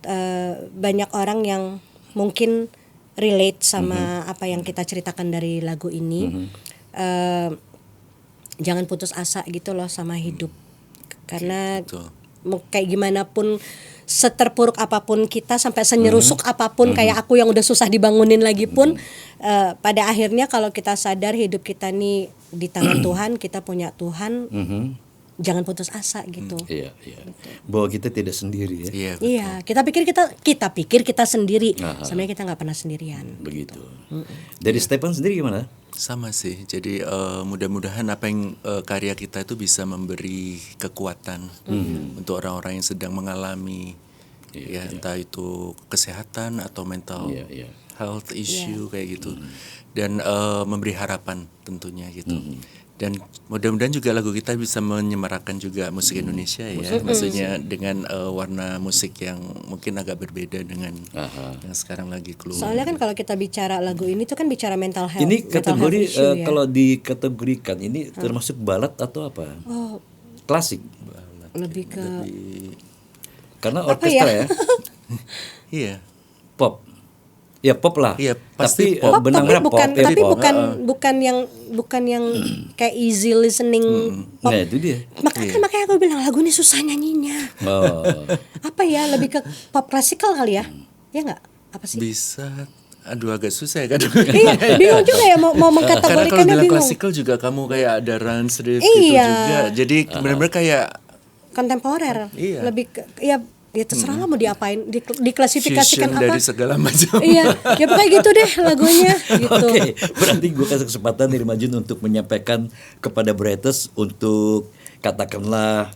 Speaker 1: banyak orang yang mungkin relate sama apa yang kita ceritakan dari lagu ini. Jangan putus asa gitu loh sama hidup, karena kayak gimana pun, seterpuruk apapun kita, sampai senyerusuk apapun kayak aku yang udah susah dibangunin lagi pun, pada akhirnya kalau kita sadar hidup kita nih di tangan Tuhan, kita punya Tuhan, jangan putus asa gitu.
Speaker 3: Iya. Bahwa kita tidak sendiri ya.
Speaker 1: Iya, kita pikir kita sendiri, sebenarnya kita nggak pernah sendirian.
Speaker 3: Begitu. Dari Stephen sendiri gimana?
Speaker 2: Sama sih. Jadi mudah-mudahan apa yang karya kita itu bisa memberi kekuatan untuk orang-orang yang sedang mengalami entah itu kesehatan atau mental health issue kayak gitu, dan memberi harapan tentunya gitu. Dan mudah-mudahan juga lagu kita bisa menyemarakan juga musik Indonesia ya, maksudnya dengan warna musik yang mungkin agak berbeda dengan yang sekarang lagi keluar.
Speaker 1: Soalnya kan kalau kita bicara lagu ini tuh kan bicara mental health.
Speaker 3: Ini kategori
Speaker 1: issue, ya.
Speaker 3: kalau dikategorikan ini termasuk balad atau apa? Klasik.
Speaker 1: Lebih ke
Speaker 3: Karena
Speaker 1: apa
Speaker 3: orkestra
Speaker 1: ya?
Speaker 3: ya.
Speaker 2: Iya.
Speaker 3: Pop. Ya pop lah.
Speaker 2: Iya, pasti
Speaker 3: tapi
Speaker 2: pop.
Speaker 3: benangnya pop.
Speaker 1: bukan yang kayak easy listening pop.
Speaker 3: Nah, itu dia.
Speaker 1: Makanya aku bilang lagu ini susah nyanyinya. Apa ya, lebih ke pop klasikal kali ya? Ya nggak? Apa sih?
Speaker 2: Bisa. Aduh, agak susah ya kan.
Speaker 1: Iya, bingung juga ya mau
Speaker 2: Karena kalau
Speaker 1: mengkategorikannya,
Speaker 2: bilang
Speaker 1: bingung.
Speaker 2: klasikal juga kamu kayak ada rans gitu
Speaker 1: Iya.
Speaker 2: juga. Jadi benar-benar kayak
Speaker 1: Kontemporer.
Speaker 2: Iya.
Speaker 1: Lebih ke ya terserah lah mau diapain, diklasifikasikan
Speaker 2: fusion
Speaker 1: apa.
Speaker 2: dari segala macam.
Speaker 1: Iya, ya pokoknya gitu deh lagunya gitu.
Speaker 3: Oke, berarti gue kasih kesempatan Irma Jun untuk menyampaikan kepada Bretters untuk katakanlah,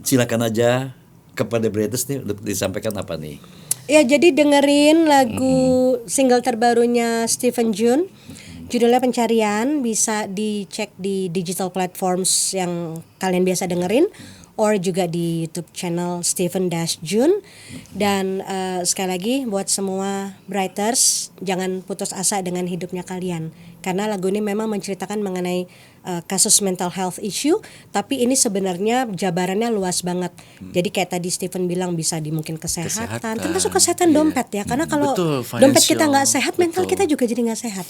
Speaker 3: silakan aja kepada Bretters nih untuk disampaikan apa nih?
Speaker 1: Ya, jadi dengerin lagu single terbarunya Stephen Jun, judulnya Pencarian, bisa dicek di digital platforms yang kalian biasa dengerin, or juga di YouTube channel Stephen Dash Jun. Dan sekali lagi buat semua Brighters, jangan putus asa dengan hidupnya kalian, karena lagu ini memang menceritakan mengenai kasus mental health issue, tapi ini sebenarnya jabarannya luas banget. Jadi kayak tadi Stephen bilang bisa di mungkin kesehatan, termasuk kesehatan dompet ya, karena kalau dompet kita nggak sehat, mental kita juga jadi nggak sehat.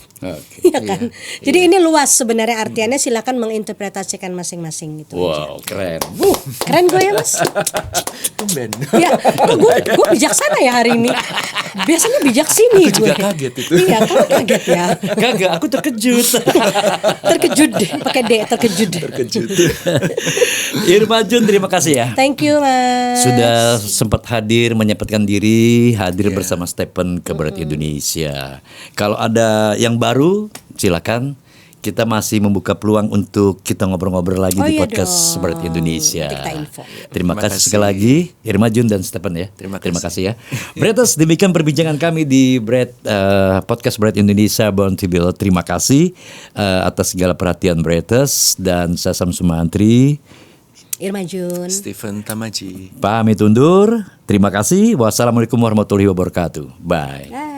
Speaker 1: Iya kan? Jadi ini luas sebenarnya artiannya, silakan menginterpretasikan masing-masing gitu.
Speaker 3: Wow, keren.
Speaker 1: Keren gue ya Mas.
Speaker 2: Tumben.
Speaker 1: Ya, gue bijaksana ya hari ini. Biasanya bijak sini
Speaker 2: Aku
Speaker 1: gue.
Speaker 2: juga kaget itu.
Speaker 1: Iya, kamu kaget ya.
Speaker 3: Kagak, aku terkejut.
Speaker 1: Terkejut deh, pakai D, terkejut.
Speaker 3: Irma Jun, terima kasih ya.
Speaker 1: Thank you Mas.
Speaker 3: Sudah sempat menyempatkan diri hadir bersama Stephen ke Berat Indonesia. Kalau ada yang baru, silakan. Kita masih membuka peluang untuk kita ngobrol-ngobrol lagi di podcast Berat Indonesia. Terima kasih sekali lagi Irma Jun dan Stephen ya. Terima kasih ya. Bretters, demikian perbincangan kami di podcast Berat Indonesia Born to Build. Terima kasih atas segala perhatian Bretters, dan saya Samsu Mantri,
Speaker 1: Irma Jun,
Speaker 2: Stephen Tamaji.
Speaker 3: pamit undur. Terima kasih. Wassalamualaikum warahmatullahi wabarakatuh. Bye.